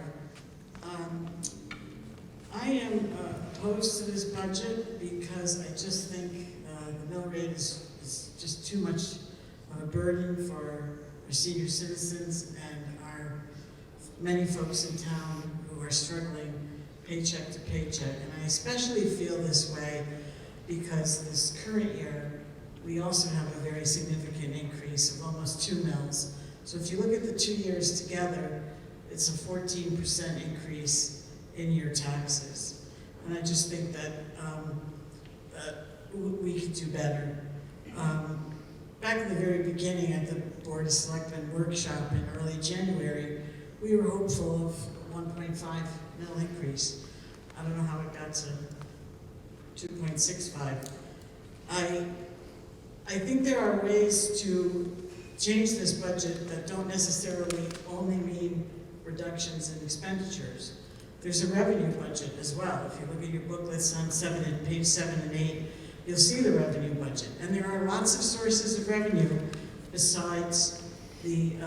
I am opposed to this budget because I just think the mill rate is just too much of a burden for our senior citizens and our many folks in town who are struggling paycheck to paycheck. And I especially feel this way because this current year, we also have a very significant increase of almost 2 mills. So if you look at the 2 years together, it's a 14% increase in your taxes. And I just think that we could do better. Back in the very beginning at the Board of Selectmen workshop in early January, we were hopeful of a 1.5 mil increase. I don't know how it got to 2.65. I think there are ways to change this budget that don't necessarily only mean reductions in expenditures. There's a revenue budget as well. If you look at your booklets on page 7 and 8, you'll see the revenue budget. And there are lots of sources of revenue besides the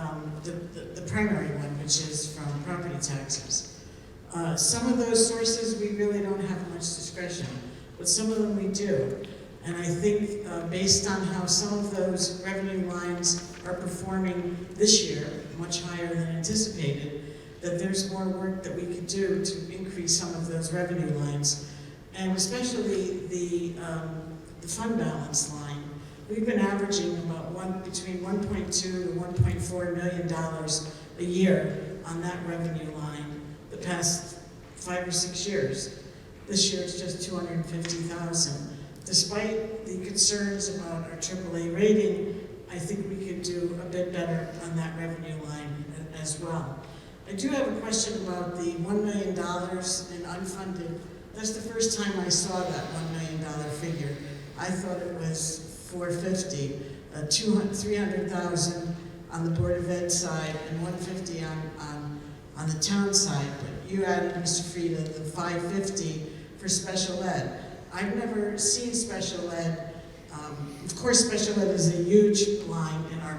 primary one, which is from property taxes. Some of those sources we really don't have much discretion, but some of them we do. And I think based on how some of those revenue lines are performing this year, much higher than anticipated, that there's more work that we could do to increase some of those revenue lines. And especially the fund balance line. We've been averaging about between $1.2 to $1.4 million a year on that revenue line the past 5 or 6 years. This year it's just $250,000. Despite the concerns about our AAA rating, I think we could do a bit better on that revenue line as well. I do have a question about the $1 million in unfunded. That's the first time I saw that $1 million figure. I thought it was $450, $300,000 on the Board of Ed side and $150 on the town side. But you added, Mr. Frieda, the $550 for special ed. I've never seen special ed Of course, special ed is a huge line in our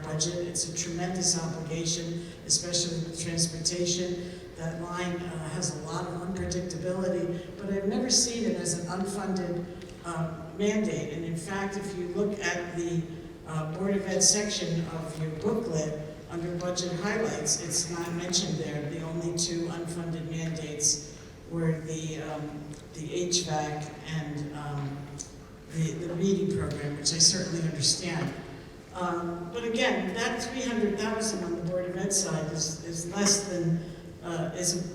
budget. It's a tremendous obligation, especially with transportation. That line has a lot of unpredictability, but I've never seen it as an unfunded mandate. And in fact, if you look at the Board of Ed section of your booklet, under budget highlights, it's not mentioned there. The only two unfunded mandates were the HVAC and the reading program, which I certainly understand. But again, that $300,000 on the Board of Ed side is less than, is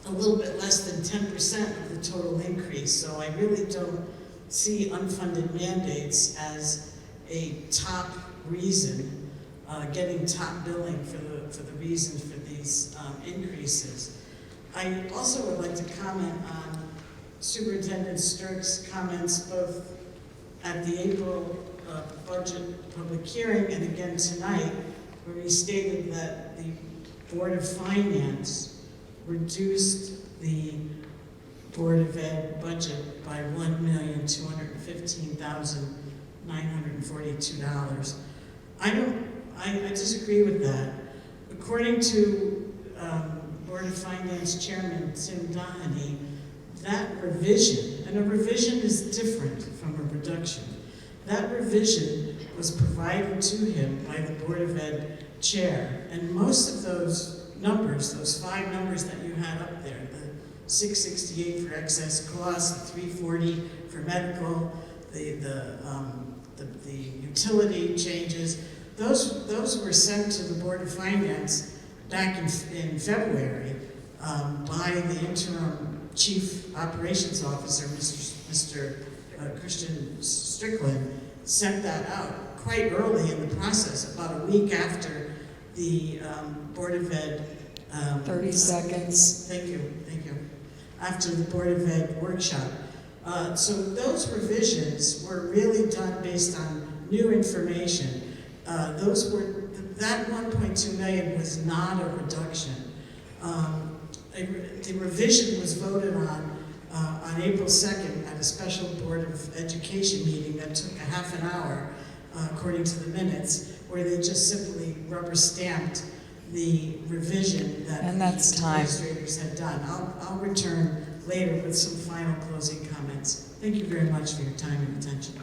a little bit less than 10% of the total increase. So I really don't see unfunded mandates as a top reason, getting top billing for the reasons for these increases. I also would like to comment on Superintendent Stirk's comments both at the April budget public hearing and again tonight, where he stated that the Board of Finance reduced the Board of Ed budget by $1,215,942. I disagree with that. According to Board of Finance Chairman Tim Doheny, that revision, and a revision is different from a reduction, that revision was provided to him by the Board of Ed chair, and most of those numbers, those 5 numbers that you had up there, the 668 for excess costs, the 340 for medical, the utility changes, those were sent to the Board of Finance back in February by the interim Chief Operations Officer, Mr. Christian Strickland, sent that out quite early in the process, about a week after the Board of Ed 30 seconds. Thank you. After the Board of Ed workshop. So those revisions were really done based on new information. That 1.2 million was not a reduction. The revision was voted on April 2nd at a special Board of Education meeting that took a half an hour, according to the minutes, where they just simply rubber stamped the revision that And that's the time. administrators had done. I'll return later with some final closing comments. Thank you very much for your time and attention.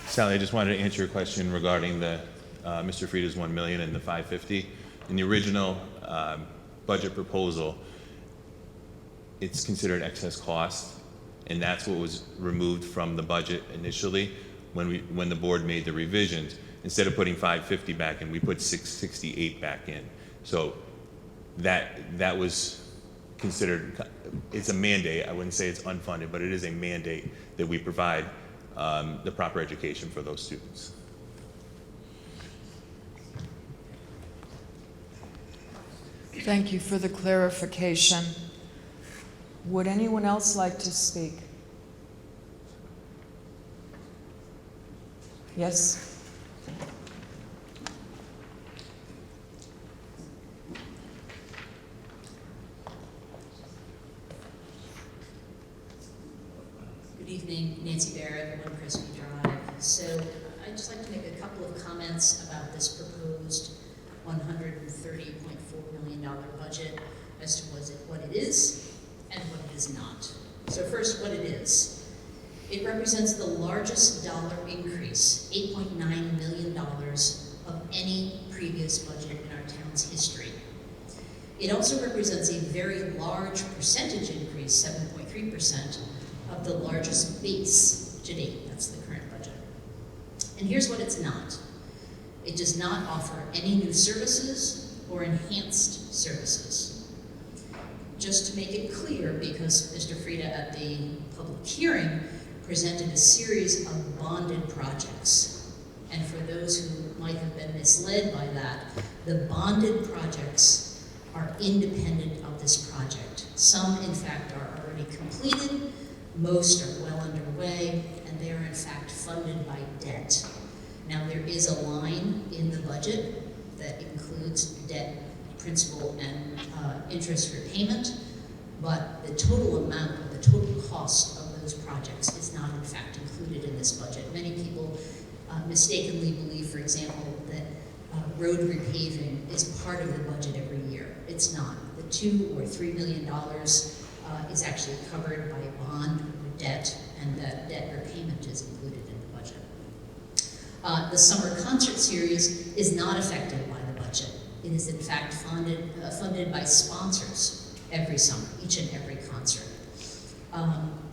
Sally, I just wanted to answer your question regarding the Mr. Frieda's 1 million and the 550. In the original budget proposal, it's considered excess cost, and that's what was removed from the budget initially when the board made the revisions. Instead of putting 550 back in, we put 668 back in. So that was considered, it's a mandate. I wouldn't say it's unfunded, but it is a mandate that we provide the proper education for those students. Thank you for the clarification. Would anyone else like to speak? Yes? Good evening, Nancy Barrett, 1 Crestview Drive. So I'd just like to make a couple of comments about this proposed $130.4 million budget as to what it is and what it is not. So first, what it is. It represents the largest dollar increase, $8.9 million, of any previous budget in our town's history. It also represents a very large percentage increase, 7.3%, of the largest base to date. That's the current budget. And here's what it's not. It does not offer any new services or enhanced services. Just to make it clear, because Mr. Frieda at the public hearing presented a series of bonded projects. And for those who might have been misled by that, the bonded projects are independent of this project. Some, in fact, are already completed. Most are well underway, and they are in fact funded by debt. Now, there is a line in the budget that includes debt, principal, and interest repayment, but the total amount, the total cost of those projects is not in fact included in this budget. Many people mistakenly believe, for example, that road repaving is part of the budget every year. It's not. The $2 or $3 million is actually covered by a bond or debt, and that debt repayment is included in the budget. The summer concert series is not affected by the budget. It is in fact funded by sponsors every summer, each and every concert.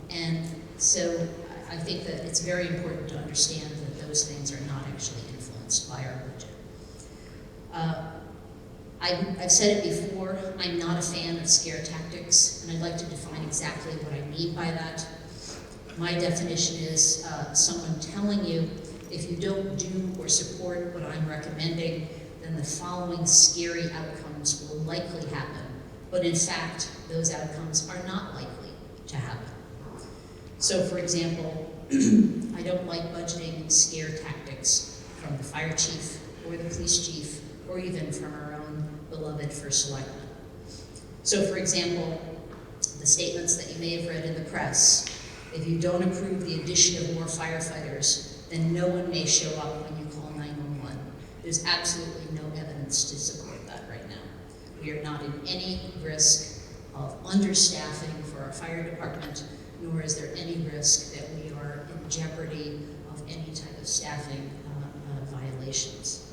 And so I think that it's very important to understand that those things are not actually influenced by our budget. I've said it before, I'm not a fan of scare tactics, and I'd like to define exactly what I mean by that. My definition is someone telling you, if you don't do or support what I'm recommending, then the following scary outcomes will likely happen. But in fact, those outcomes are not likely to happen. So for example, I don't like budgeting scare tactics from the fire chief or the police chief or even from our own beloved first selectman. So for example, the statements that you may have read in the press, if you don't approve the addition of more firefighters, then no one may show up when you call 911. There's absolutely no evidence to support that right now. We are not in any risk of understaffing for our fire department, nor is there any risk that we are in jeopardy of any type of staffing violations.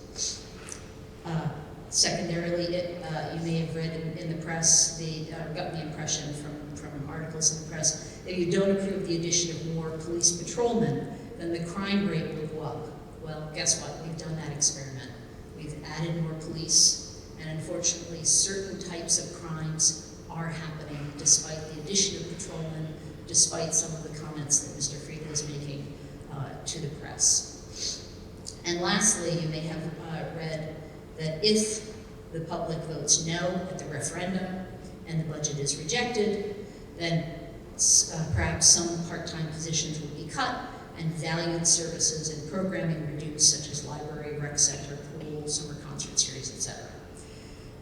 Secondarily, you may have read in the press, got the impression from articles in the press, that you don't approve the addition of more police patrolmen, then the crime rate will go up. Well, guess what? We've done that experiment. We've added more police, and unfortunately, certain types of crimes are happening despite the addition of patrolmen, despite some of the comments that Mr. Frieda is making to the press. And lastly, you may have read that if the public votes no at the referendum and the budget is rejected, then perhaps some part-time positions will be cut and valued services and programming reduced, such as library, rec center, pool, summer concert series, etc.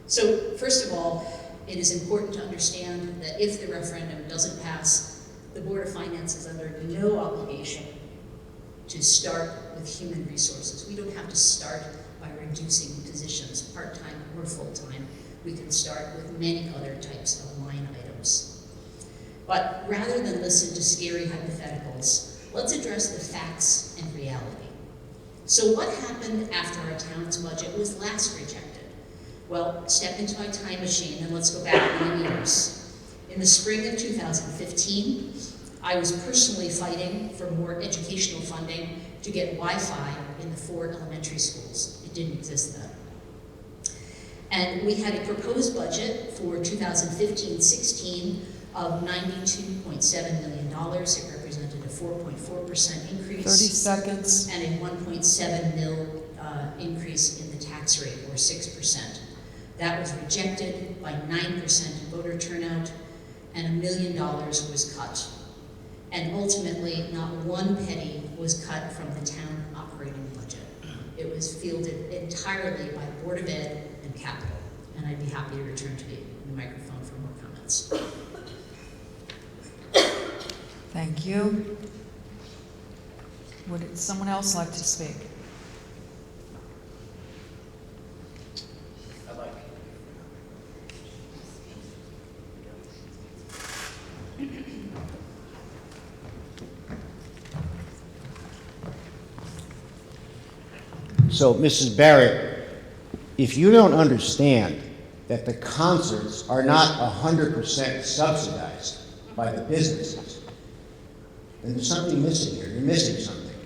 So first of all, it is important to understand that if the referendum doesn't pass, the Board of Finance is under no obligation to start with human resources. We don't have to start by reducing positions, part-time or full-time. We can start with many other types of line items. But rather than listen to scary hypotheticals, let's address the facts and reality. So what happened after our town's budget was last rejected? Well, step into my time machine and let's go back 9 years. In the spring of 2015, I was personally fighting for more educational funding to get Wi-Fi in the 4 elementary schools. It didn't exist then. And we had a proposed budget for 2015-16 of $92.7 million. It represented a 4.4% increase. 30 seconds. And a 1.7 mil increase in the tax rate, or 6%. That was rejected by 9% voter turnout, and $1 million was cut. And ultimately, not one penny was cut from the town operating budget. It was fielded entirely by Board of Ed and Capital. And I'd be happy to return to the microphone for more comments. Thank you. Would someone else like to speak? I'd like. So, Mrs. Barrett, if you don't understand that the concerts are not 100% subsidized by the businesses, then there's something missing here. You're missing something.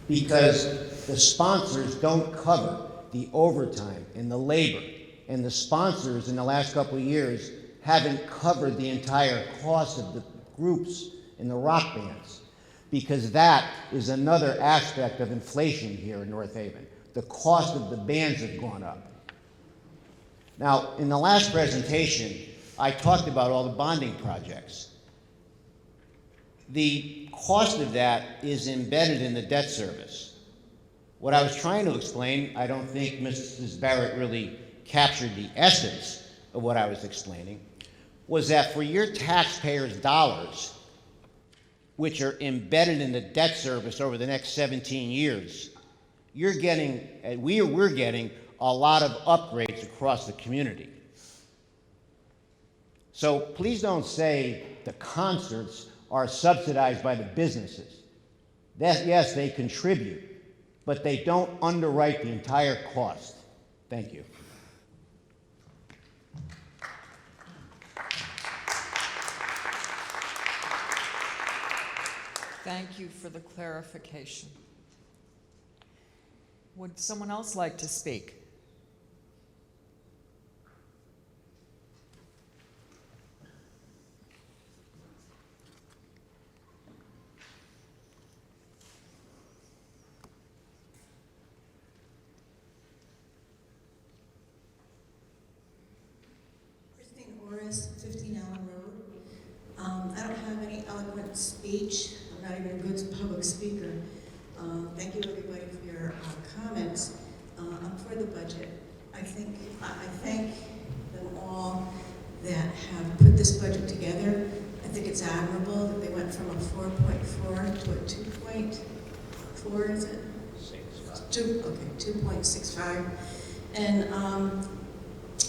Because the sponsors don't cover the overtime and the labor. And the sponsors in the last couple of years haven't covered the entire cost of the groups and the rock bands. Because that is another aspect of inflation here in North Haven. The cost of the bands have gone up. Now, in the last presentation, I talked about all the bonding projects. The cost of that is embedded in the debt service. What I was trying to explain, I don't think Mrs. Barrett really captured the essence of what I was explaining, was that for your taxpayers' dollars, which are embedded in the debt service over the next 17 years, you're getting, and we're getting a lot of upgrades across the community. So please don't say the concerts are subsidized by the businesses. Yes, they contribute, but they don't underwrite the entire cost. Thank you. Thank you for the clarification. Would someone else like to speak? Christine Orris, 15 Allen Road. I don't have any eloquent speech. I'm not even a good public speaker. Thank you, everybody, for your comments. I'm for the budget. I thank them all that have put this budget together. I think it's admirable that they went from a 4.4 to a 2.4, is it? 2.65. And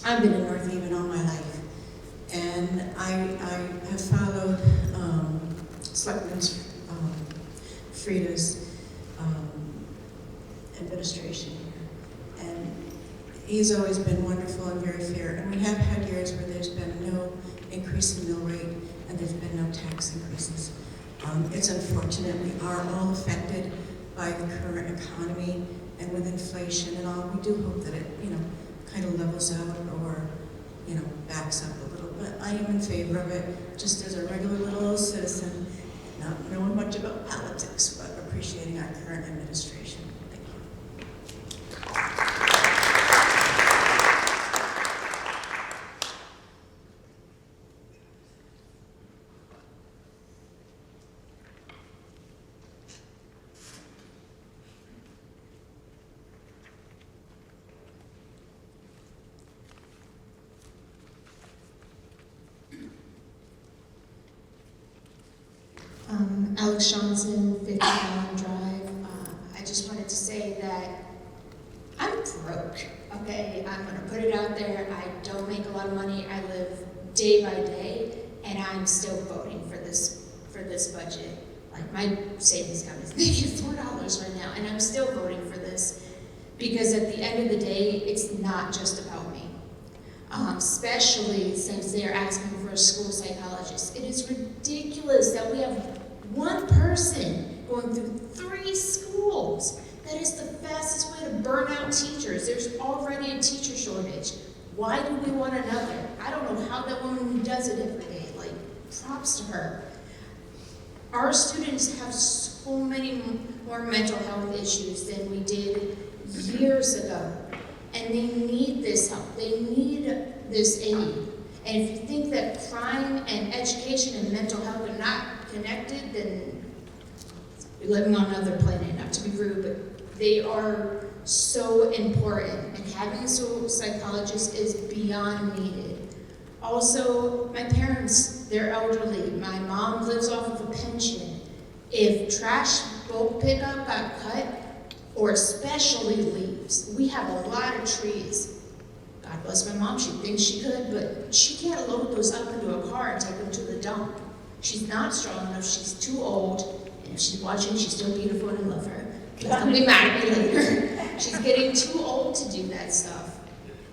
I've been in North Haven all my life. And I have followed Selectman Frieda's administration here. And he's always been wonderful and very fair. And we have had years where there's been no increase in mill rate and there's been no tax increases. It's unfortunate. We are all affected by the current economy and with inflation and all. We do hope that it, kind of levels out or, backs up a little. But I am in favor of it, just as a regular little old citizen, not knowing much about politics, but appreciating our current administration. Thank you. Alex Johnson, 50 Allen Drive. I just wanted to say that I'm broke, okay? I'm gonna put it out there. I don't make a lot of money. I live day by day, and I'm still voting for this budget. Like, my savings account is -$4 right now, and I'm still voting for this because at the end of the day, it's not just about me. Especially since they're asking for a school psychologist. It is ridiculous that we have one person going through 3 schools. That is the fastest way to burn out teachers. There's already a teacher shortage. Why do we want another? I don't know how that woman does it every day. Like, props to her. Our students have so many more mental health issues than we did years ago. And they need this help. They need this aid. And if you think that crime and education and mental health are not connected, then you're living on another planet, not to be rude, but they are so important. And having a psychologist is beyond needed. Also, my parents, they're elderly. My mom lives off of a pension. If trash bulk pickup got cut, or especially leaves, we have a lot of trees. God bless my mom, she thinks she could, but she can't load those up into a car and take them to the dump. She's not strong enough, she's too old, and if she's watching, she's still beautiful and I love her. Don't be mad at me later. She's getting too old to do that stuff.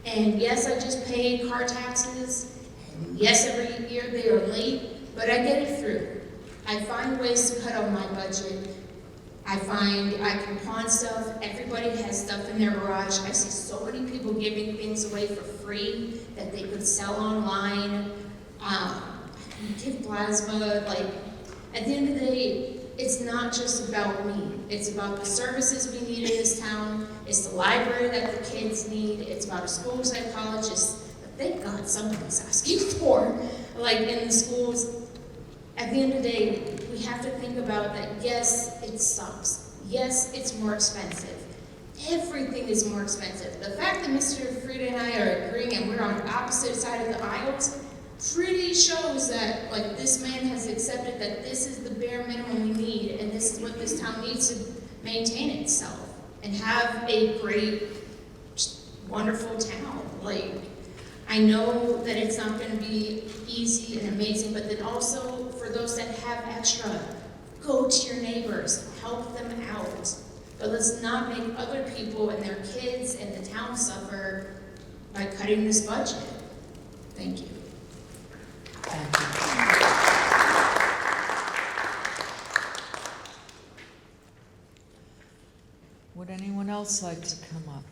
And yes, I just pay car taxes, and yes, every year they are late, but I get it through. I find ways to cut on my budget. I find I can pawn stuff. Everybody has stuff in their garage. I see so many people giving things away for free that they could sell online. Give plasma. Like, at the end of the day, it's not just about me. It's about the services we need in this town. It's the library that the kids need. It's about a school psychologist. But thank God somebody's asking for, like, in the schools. At the end of the day, we have to think about that, yes, it sucks. Yes, it's more expensive. Everything is more expensive. The fact that Mr. Frieda and I are agreeing and we're on opposite side of the aisles pretty shows that, like, this man has accepted that this is the bare minimum we need, and this is what this town needs to maintain itself and have a great, wonderful town. Like, I know that it's not going to be easy and amazing, but then also for those that have extra, go to your neighbors, help them out. But let's not make other people and their kids and the town suffer by cutting this budget. Thank you. Thank you. Would anyone else like to come up?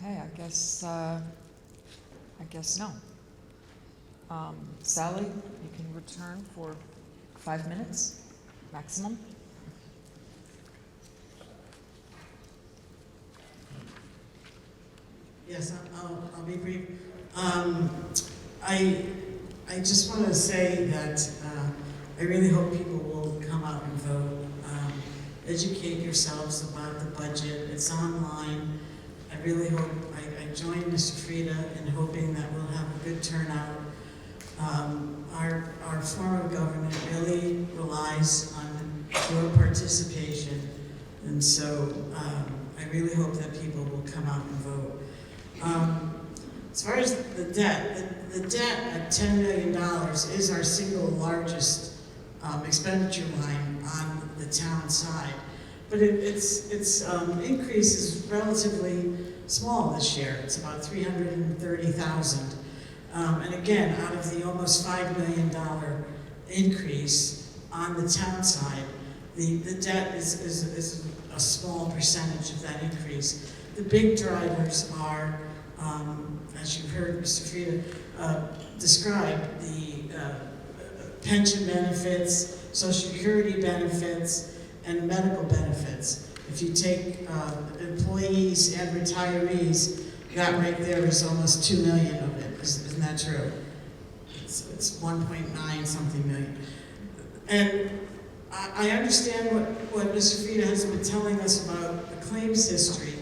Okay, I guess no. Sally, you can return for 5 minutes maximum. Yes, I'll be brief. I just want to say that I really hope people will come out and vote. Educate yourselves about the budget. It's online. I really hope, I join Mr. Frieda in hoping that we'll have a good turnout. Our form of government really relies on your participation, and so I really hope that people will come out and vote. As far as the debt, the debt at $10 million is our single largest expenditure line on the town side. But its increase is relatively small this year. It's about $330,000. And again, out of the almost $5 million increase on the town side, the debt is a small percentage of that increase. The big drivers are, as you heard Mr. Frieda describe, the pension benefits, Social Security benefits, and medical benefits. If you take employees and retirees, that right there is almost 2 million of it. Isn't that true? It's 1.9 something million. And I understand what Mr. Frieda has been telling us about the claims history,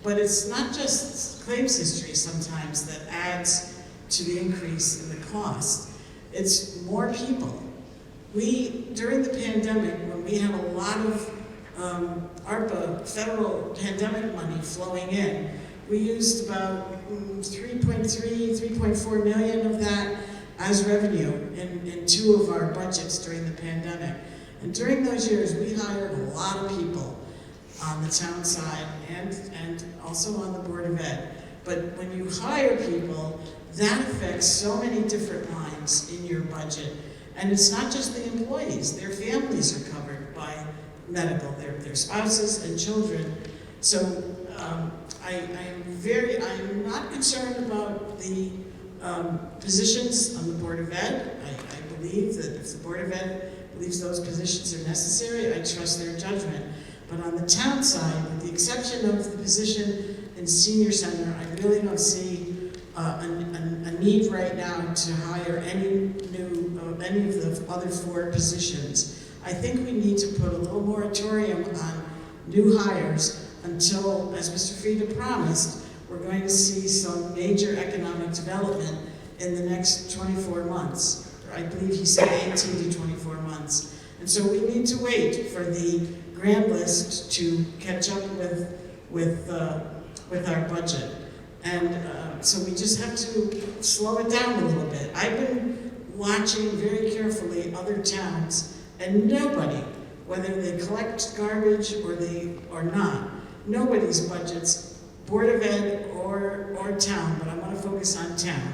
but it's not just claims history sometimes that adds to the increase in the cost. It's more people. During the pandemic, when we had a lot of ARPA federal pandemic money flowing in, we used about 3.4 million of that as revenue in 2 of our budgets during the pandemic. And during those years, we hired a lot of people on the town side and also on the Board of Ed. But when you hire people, that affects so many different lines in your budget. And it's not just the employees, their families are covered by medical, their spouses and children. So I'm not concerned about the positions on the Board of Ed. I believe that if the Board of Ed believes those positions are necessary, I trust their judgment. But on the town side, with the exception of the position in senior center, I really don't see a need right now to hire any of the other 4 positions. I think we need to put a little moratorium on new hires until, as Mr. Frieda promised, we're going to see some major economic development in the next 24 months. I believe he said 18 to 24 months. And so we need to wait for the grand list to catch up with our budget. And so we just have to slow it down a little bit. I've been watching very carefully other towns, and nobody, whether they collect garbage or not, nobody's budgets, Board of Ed or town, but I want to focus on town,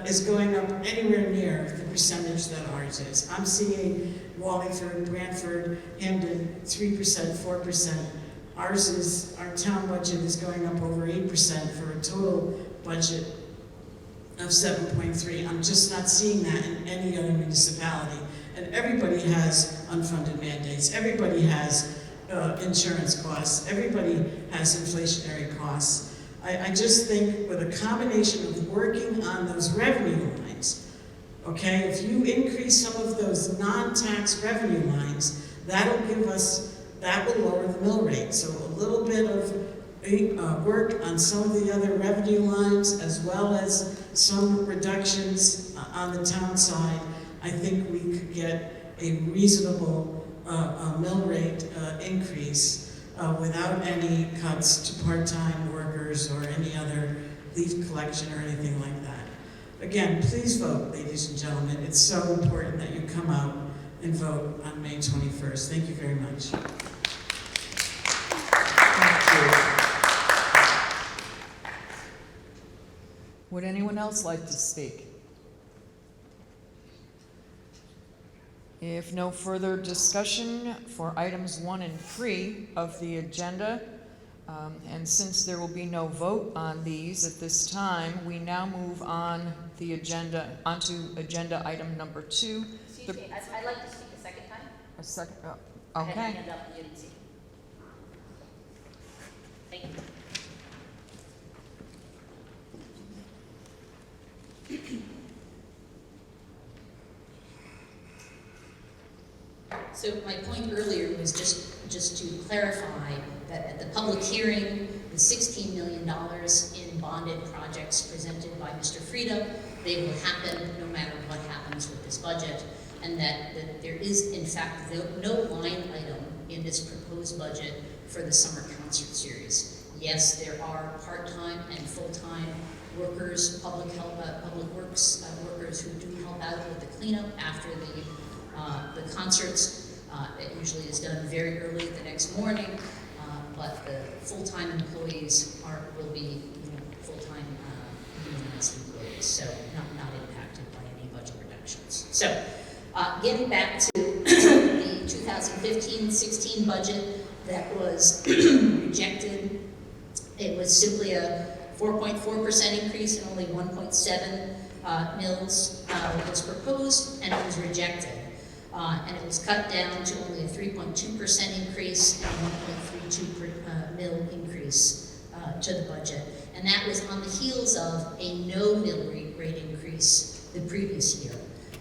is going up anywhere near the percentage that ours is. I'm seeing Wallingford, Brantford, Hamden, 3%, 4%. Our town budget is going up over 8% for a total budget of 7.3. I'm just not seeing that in any other municipality. And everybody has unfunded mandates. Everybody has insurance costs. Everybody has inflationary costs. I just think with a combination of working on those revenue lines, okay, if you increase some of those non-tax revenue lines, that will lower the mill rate. So a little bit of work on some of the other revenue lines, as well as some reductions on the town side, I think we could get a reasonable mill rate increase without any cuts to part-time workers or any other leaf collection or anything like that. Again, please vote, ladies and gentlemen. It's so important that you come out and vote on May 21st. Thank you very much. Would anyone else like to speak? If no further discussion for items 1 and 3 of the agenda, and since there will be no vote on these at this time, we now move on the agenda onto agenda item number 2. Excuse me, I'd like to speak a second time. A second. I had my Okay. hand up and you didn't see. Thank you. So my point earlier was just to clarify that at the public hearing, the $16 million in bonded projects presented by Mr. Frieda, they will happen no matter what happens with this budget, and that there is in fact no line item in this proposed budget for the summer concert series. Yes, there are part-time and full-time workers, public works workers who do help out with the cleanup after the concerts. It usually is done very early the next morning, but the full-time employees will be full-time unionized employees, so not impacted by any budget reductions. So, getting back to the 2015-16 budget that was rejected, it was simply a 4.4% increase, and only 1.7 mills was proposed, and it was rejected. And it was cut down to only a 3.2% increase and a 1.32 mil increase to the budget. And that was on the heels of a no mill rate increase the previous year.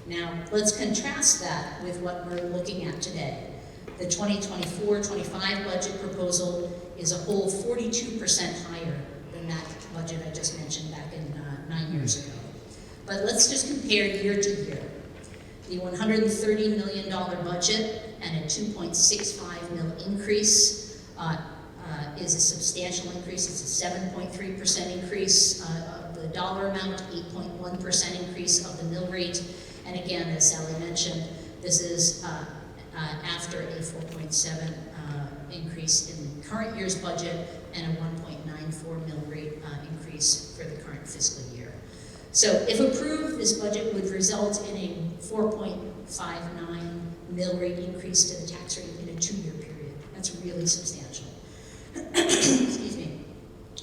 Now, let's contrast that with what we're looking at today. The 2024-25 budget proposal is a whole 42% higher than that budget I just mentioned back in 9 years ago. But let's just compare year to year. The $130 million budget and a 2.65 mil increase is a substantial increase. It's a 7.3% increase of the dollar amount, 8.1% increase of the mill rate. And again, as Sally mentioned, this is after a 4.7 increase in the current year's budget and a 1.94 mill rate increase for the current fiscal year. So if approved, this budget would result in a 4.59 mill rate increase to the tax rate in a 2-year period. That's really substantial. Excuse me.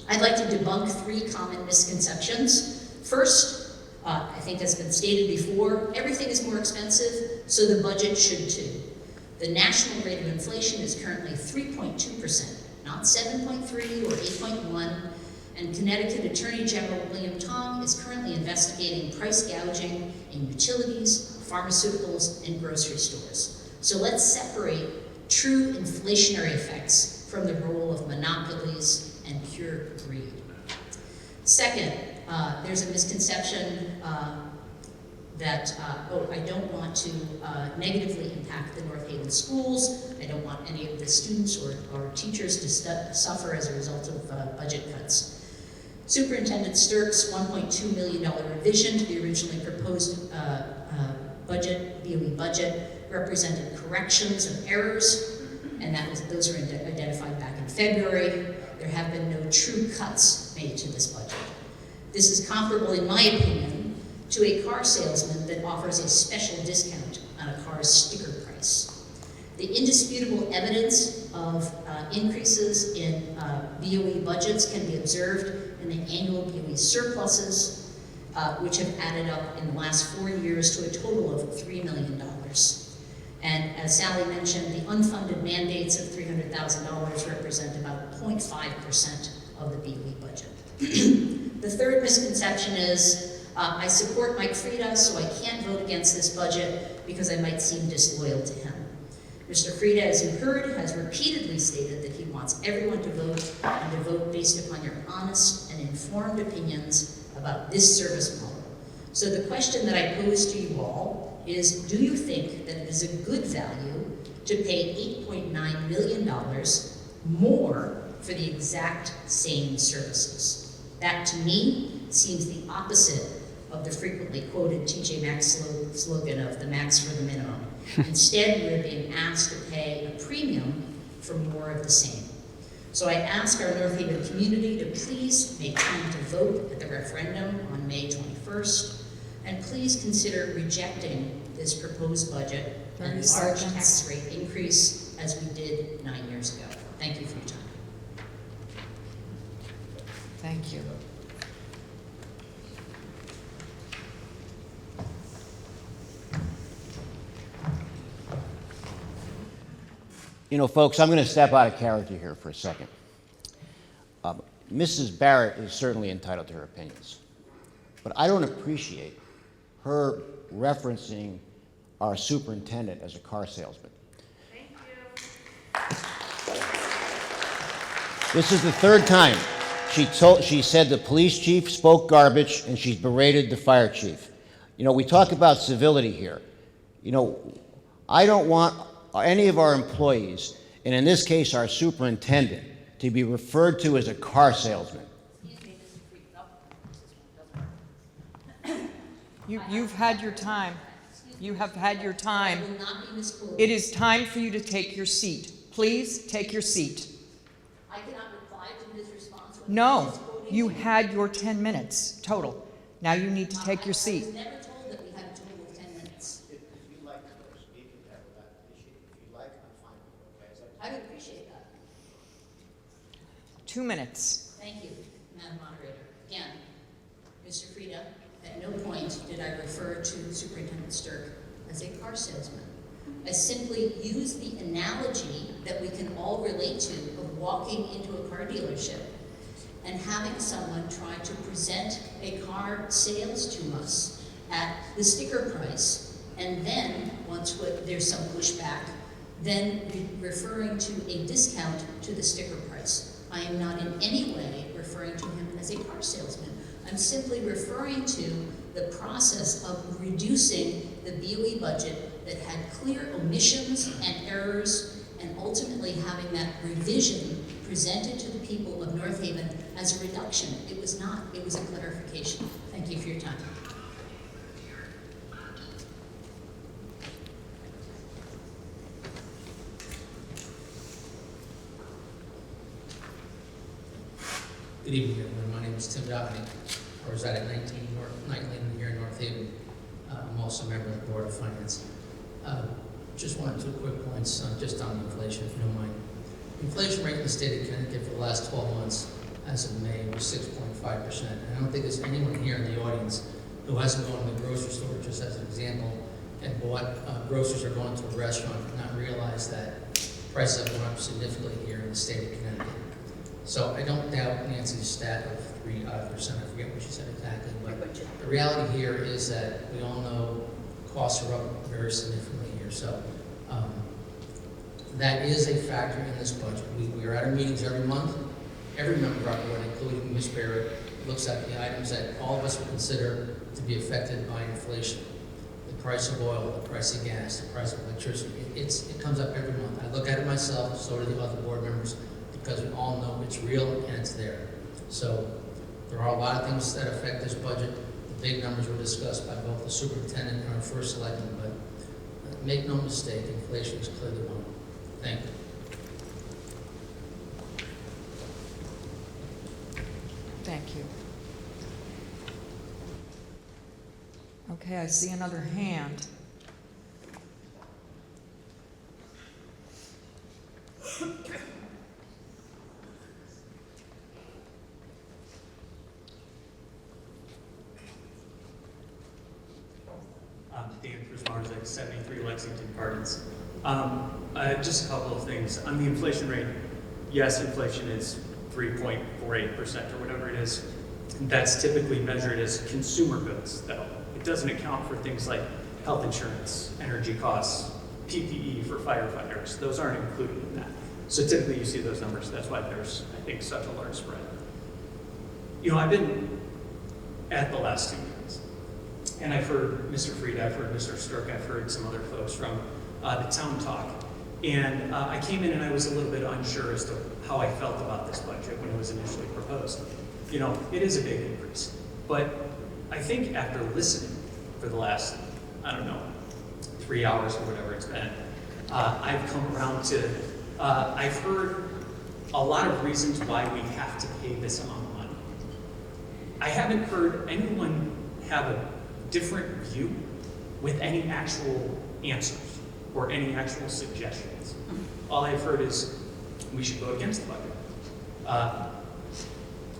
I'd like to debunk 3 common misconceptions. First, I think has been stated before, everything is more expensive, so the budget should too. The national rate of inflation is currently 3.2%, not 7.3 or 8.1. And Connecticut Attorney General William Tong is currently investigating price gouging in utilities, pharmaceuticals, and grocery stores. So let's separate true inflationary effects from the role of monopolies and pure greed. Second, there's a misconception that, I don't want to negatively impact the North Haven schools. I don't want any of the students or teachers to suffer as a result of budget cuts. Superintendent Stirk's $1.2 million revision to the originally proposed budget, BOE budget, represented corrections of errors, and those were identified back in February. There have been no true cuts made to this budget. This is comparable, in my opinion, to a car salesman that offers a special discount on a car's sticker price. The indisputable evidence of increases in BOE budgets can be observed in the annual BOE surpluses, which have added up in the last 4 years to a total of $3 million. And as Sally mentioned, the unfunded mandates of $300,000 represent about 0.5% of the BOE budget. The third misconception is, I support Mike Frieda, so I can't vote against this budget because I might seem disloyal to him. Mr. Frieda, as you heard, has repeatedly stated that he wants everyone to vote, and to vote based upon your honest and informed opinions about this service model. So the question that I pose to you all is, do you think that it is a good value to pay $8.9 million more for the exact same services? That, to me, seems the opposite of the frequently quoted TJ Maxx slogan of the max for the minimum. Instead, we're being asked to pay a premium for more of the same. So I ask our North Haven community to please make time to vote at the referendum on May 21st, and please consider rejecting this proposed budget and 30 large seconds. tax rate increase as we did 9 years ago. Thank you for your time. Thank you. You know, folks, I'm going to step out of character here for a second. Mrs. Barrett is certainly entitled to her opinions, but I don't appreciate her referencing our superintendent as a car salesman. Thank you. This is the third time she said the police chief spoke garbage and she's berated the fire chief. You know, we talk about civility here. You know, I don't want any of our employees, and in this case our superintendent, to be referred to as a car salesman. You've had your time. You have had your time. I will not be misquoted. It is time for you to take your seat. Please take your seat. I cannot reply to his response when he No, is quoting you me. had your 10 minutes total. Now you need to take your I seat. was never told that we had a total of 10 minutes. If you'd like to speak to that without issue, if you'd like, I'm fine with it, okay? I would appreciate that. 2 minutes. Thank you, Madam Moderator. Again, Mr. Frieda, at no point did I refer to Superintendent Stirk as a car salesman. I simply used the analogy that we can all relate to of walking into a car dealership and having someone try to present a car sales to us at the sticker price, and then, once there's some pushback, then referring to a discount to the sticker price. I am not in any way referring to him as a car salesman. I'm simply referring to the process of reducing the BOE budget that had clear omissions and errors, and ultimately having that revision presented to the people of North Haven as a reduction. It was not, it was a clarification. Thank you for your time. Good evening, everyone. My name is Tim Downey. I reside at 19 North Nightland here in North Haven. I'm also a member of the Board of Finance. Just wanted 2 quick points just on the inflation, if you don't mind. The inflation rate in the state of Connecticut for the last 12 months, as of May, was 6.5%. And I don't think there's anyone here in the audience who hasn't gone to the grocery store, just as an example, and bought groceries or gone to a restaurant and not realized that prices have gone up significantly here in the state of Connecticut. So I don't doubt Nancy's stat of 3%, I forget what she said exactly, but the reality here is that we all know costs are up very significantly here. So that is a factor in this budget. We are at our meetings every month. Every member of our board, including Ms. Barrett, looks at the items that all of us would consider to be affected by inflation. The price of oil, the price of gas, the price of electricity. It comes up every month. I look at it myself, so do the other board members, because we all know it's real and it's there. So there are a lot of things that affect this budget. The big numbers were discussed by both the superintendent and our first selectman, but make no mistake, inflation is clearly one. Thank you. Thank you. Okay, I see another hand. Dan Krusmarzek, 73 Lexington Gardens. Just a couple of things. On the inflation rate, yes, inflation is 3%, 3.48% or whatever it is, that's typically measured as consumer goods, though. It doesn't account for things like health insurance, energy costs, PPE for firefighters. Those aren't included in that. So typically you see those numbers. That's why there's, I think, such a large spread. You know, I've been at the last 2 meetings, and I've heard Mr. Fried, I've heard Mr. Stirk, I've heard some other folks from the town talk. And I came in and I was a little bit unsure as to how I felt about this budget when it was initially proposed. You know, it is a big increase, but I think after listening for the last, I don't know, 3 hours or whatever it's been, I've come around to, I've heard a lot of reasons why we have to pay this amount of money. I haven't heard anyone have a different view with any actual answers or any actual suggestions. All I've heard is we should vote against the budget.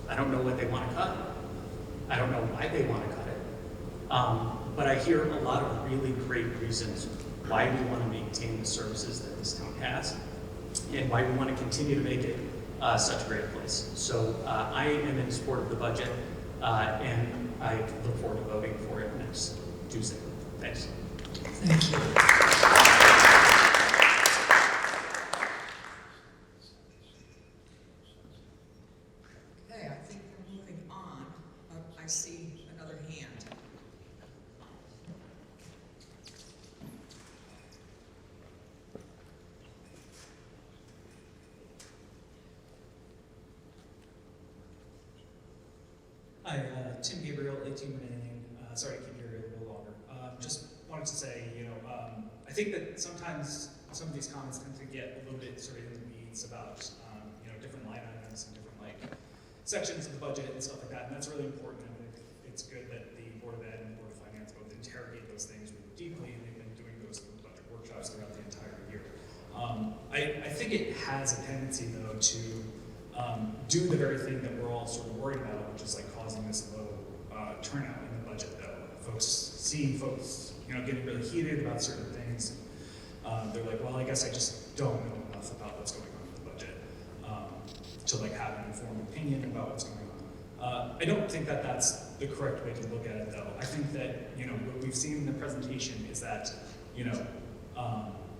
I don't know what they want to cut. I don't know why they want to cut it. But I hear a lot of really great reasons why we want to maintain the services that this town has and why we want to continue to make it such a great place. So I am in support of the budget and I look forward to voting for it next Tuesday. Thanks. Thank you. Okay, I think we're moving on. I see another hand. Hi, Tim Gabriel, 18 Manning. Sorry to keep you here a little longer. Just wanted to say, I think that sometimes some of these comments tend to get a little bit sort of in the weeds about, different line items and different sections of the budget and stuff like that, and that's really important. I mean, it's good that the Board of Ed and the Board of Finance both interrogate those things really deeply, and they've been doing those budget workshops throughout the entire year. I think it has a tendency, though, to do the very thing that we're all sort of worried about, which is like causing this low turnout in the budget, though. Seeing folks, getting really heated about certain things. They're like, well, I guess I just don't know enough about what's going on with the budget to have an informed opinion about what's going on. I don't think that that's the correct way to look at it, though. I think that, what we've seen in the presentation is that,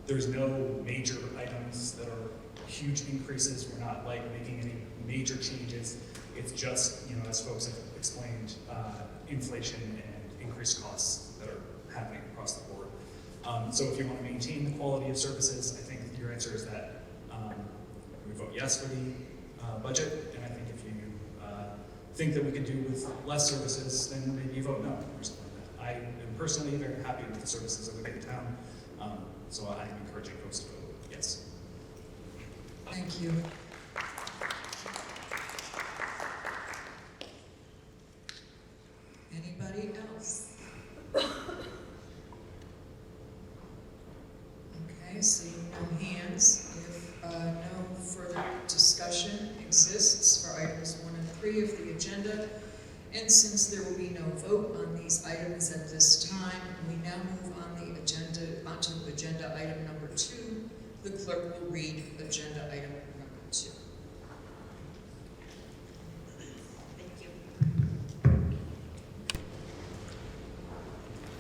there's no major items that are huge increases. We're not making any major changes. It's just, as folks have explained, inflation and increased costs that are happening across the board. So if you want to maintain the quality of services, I think your answer is that we vote yes for the budget, and I think if you think that we could do with less services, then maybe you vote no or something like that. I am personally very happy with the services that we get in town, so I'm encouraging folks to vote yes. Thank you. Anybody else? Okay, seeing no hands. If no further discussion exists for items 1 and 3 of the agenda, and since there will be no vote on these items at this time, we now move onto agenda item number 2. The clerk will read agenda item number 2. Thank you.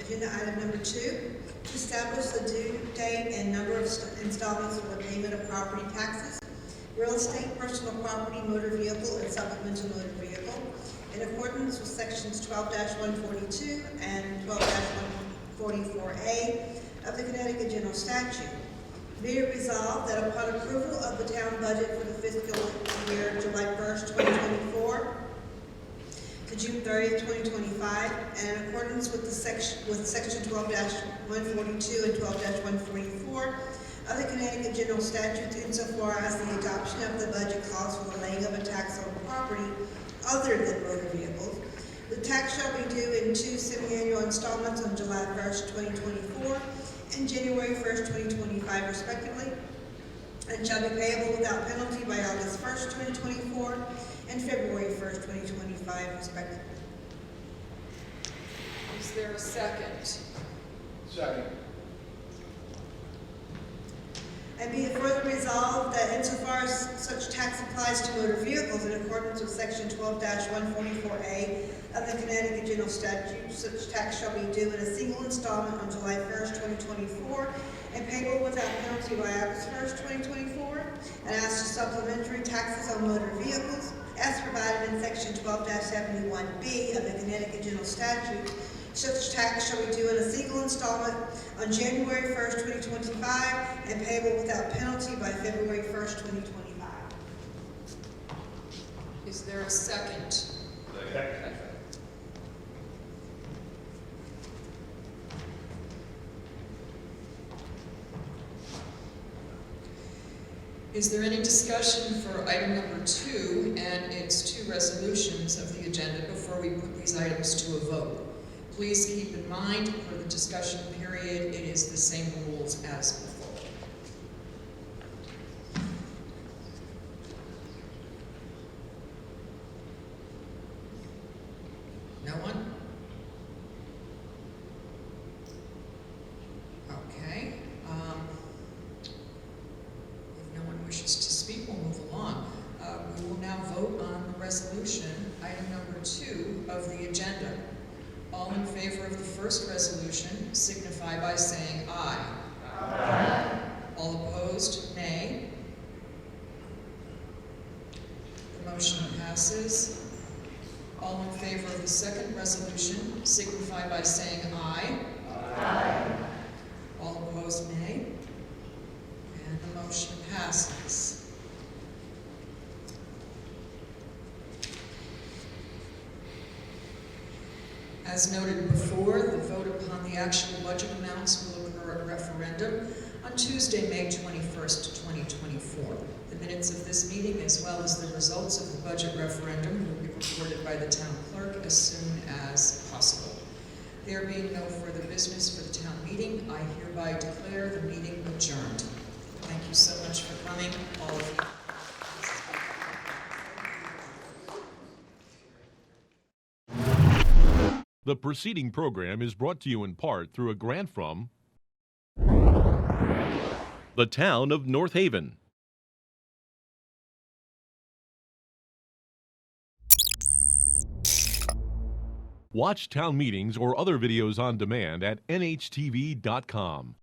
Agenda item number 2, to establish the due date and number of installments for the payment of property taxes, real estate, personal property, motor vehicle, and supplemental motor vehicle, in accordance with sections 12-142 and 12-144A of the Connecticut General Statute. Be it resolved that upon approval of the town budget for the fiscal year July 1st, 2024 to June 30th, 2025, and in accordance with section 12-142 and 12-144 of the Connecticut General Statutes, insofar as the adoption of the budget calls for the laying of a tax on property other than motor vehicles, the tax shall be due in 2 semi-annual installments on July 1st, 2024 and January 1st, 2025, respectively, and shall be payable without penalty by August 1st, 2024 and February 1st, 2025, respectively. Is there a second? Second. And be it further resolved that insofar as such tax applies to motor vehicles in accordance with section 12-144A of the Connecticut General Statute, such tax shall be due in a single installment on July 1st, 2024, and payable without penalty by August 1st, 2024, and as to supplementary taxes on motor vehicles, as provided in section 12-71B of the Connecticut General Statute, such tax shall be due in a single installment on January 1st, 2025, and payable without penalty by February 1st, 2025. Is there a second? Is there any discussion for item number 2 and its 2 resolutions of the agenda before we put these items to a vote? Please keep in mind, for the discussion period, it is the same rules as before. No one? Okay. If no one wishes to speak, we'll move along. We will now vote on the resolution, item number 2 of the agenda. All in favor of the first resolution signify by saying aye. Aye. All opposed, nay. The motion passes. All in favor of the second resolution signify by saying aye. Aye. All opposed, nay. And the motion passes. As noted before, the vote upon the actual budget amounts will occur at referendum on Tuesday, May 21st, 2024. The minutes of this meeting, as well as the results of the budget referendum, will be reported by the town clerk as soon as possible. There being no further business for the town meeting, I hereby declare the meeting adjourned. Thank you so much for coming, all of you. The preceding program is brought to you in part through a grant from the town of North Haven. Watch town meetings or other videos on demand at nhtv.com.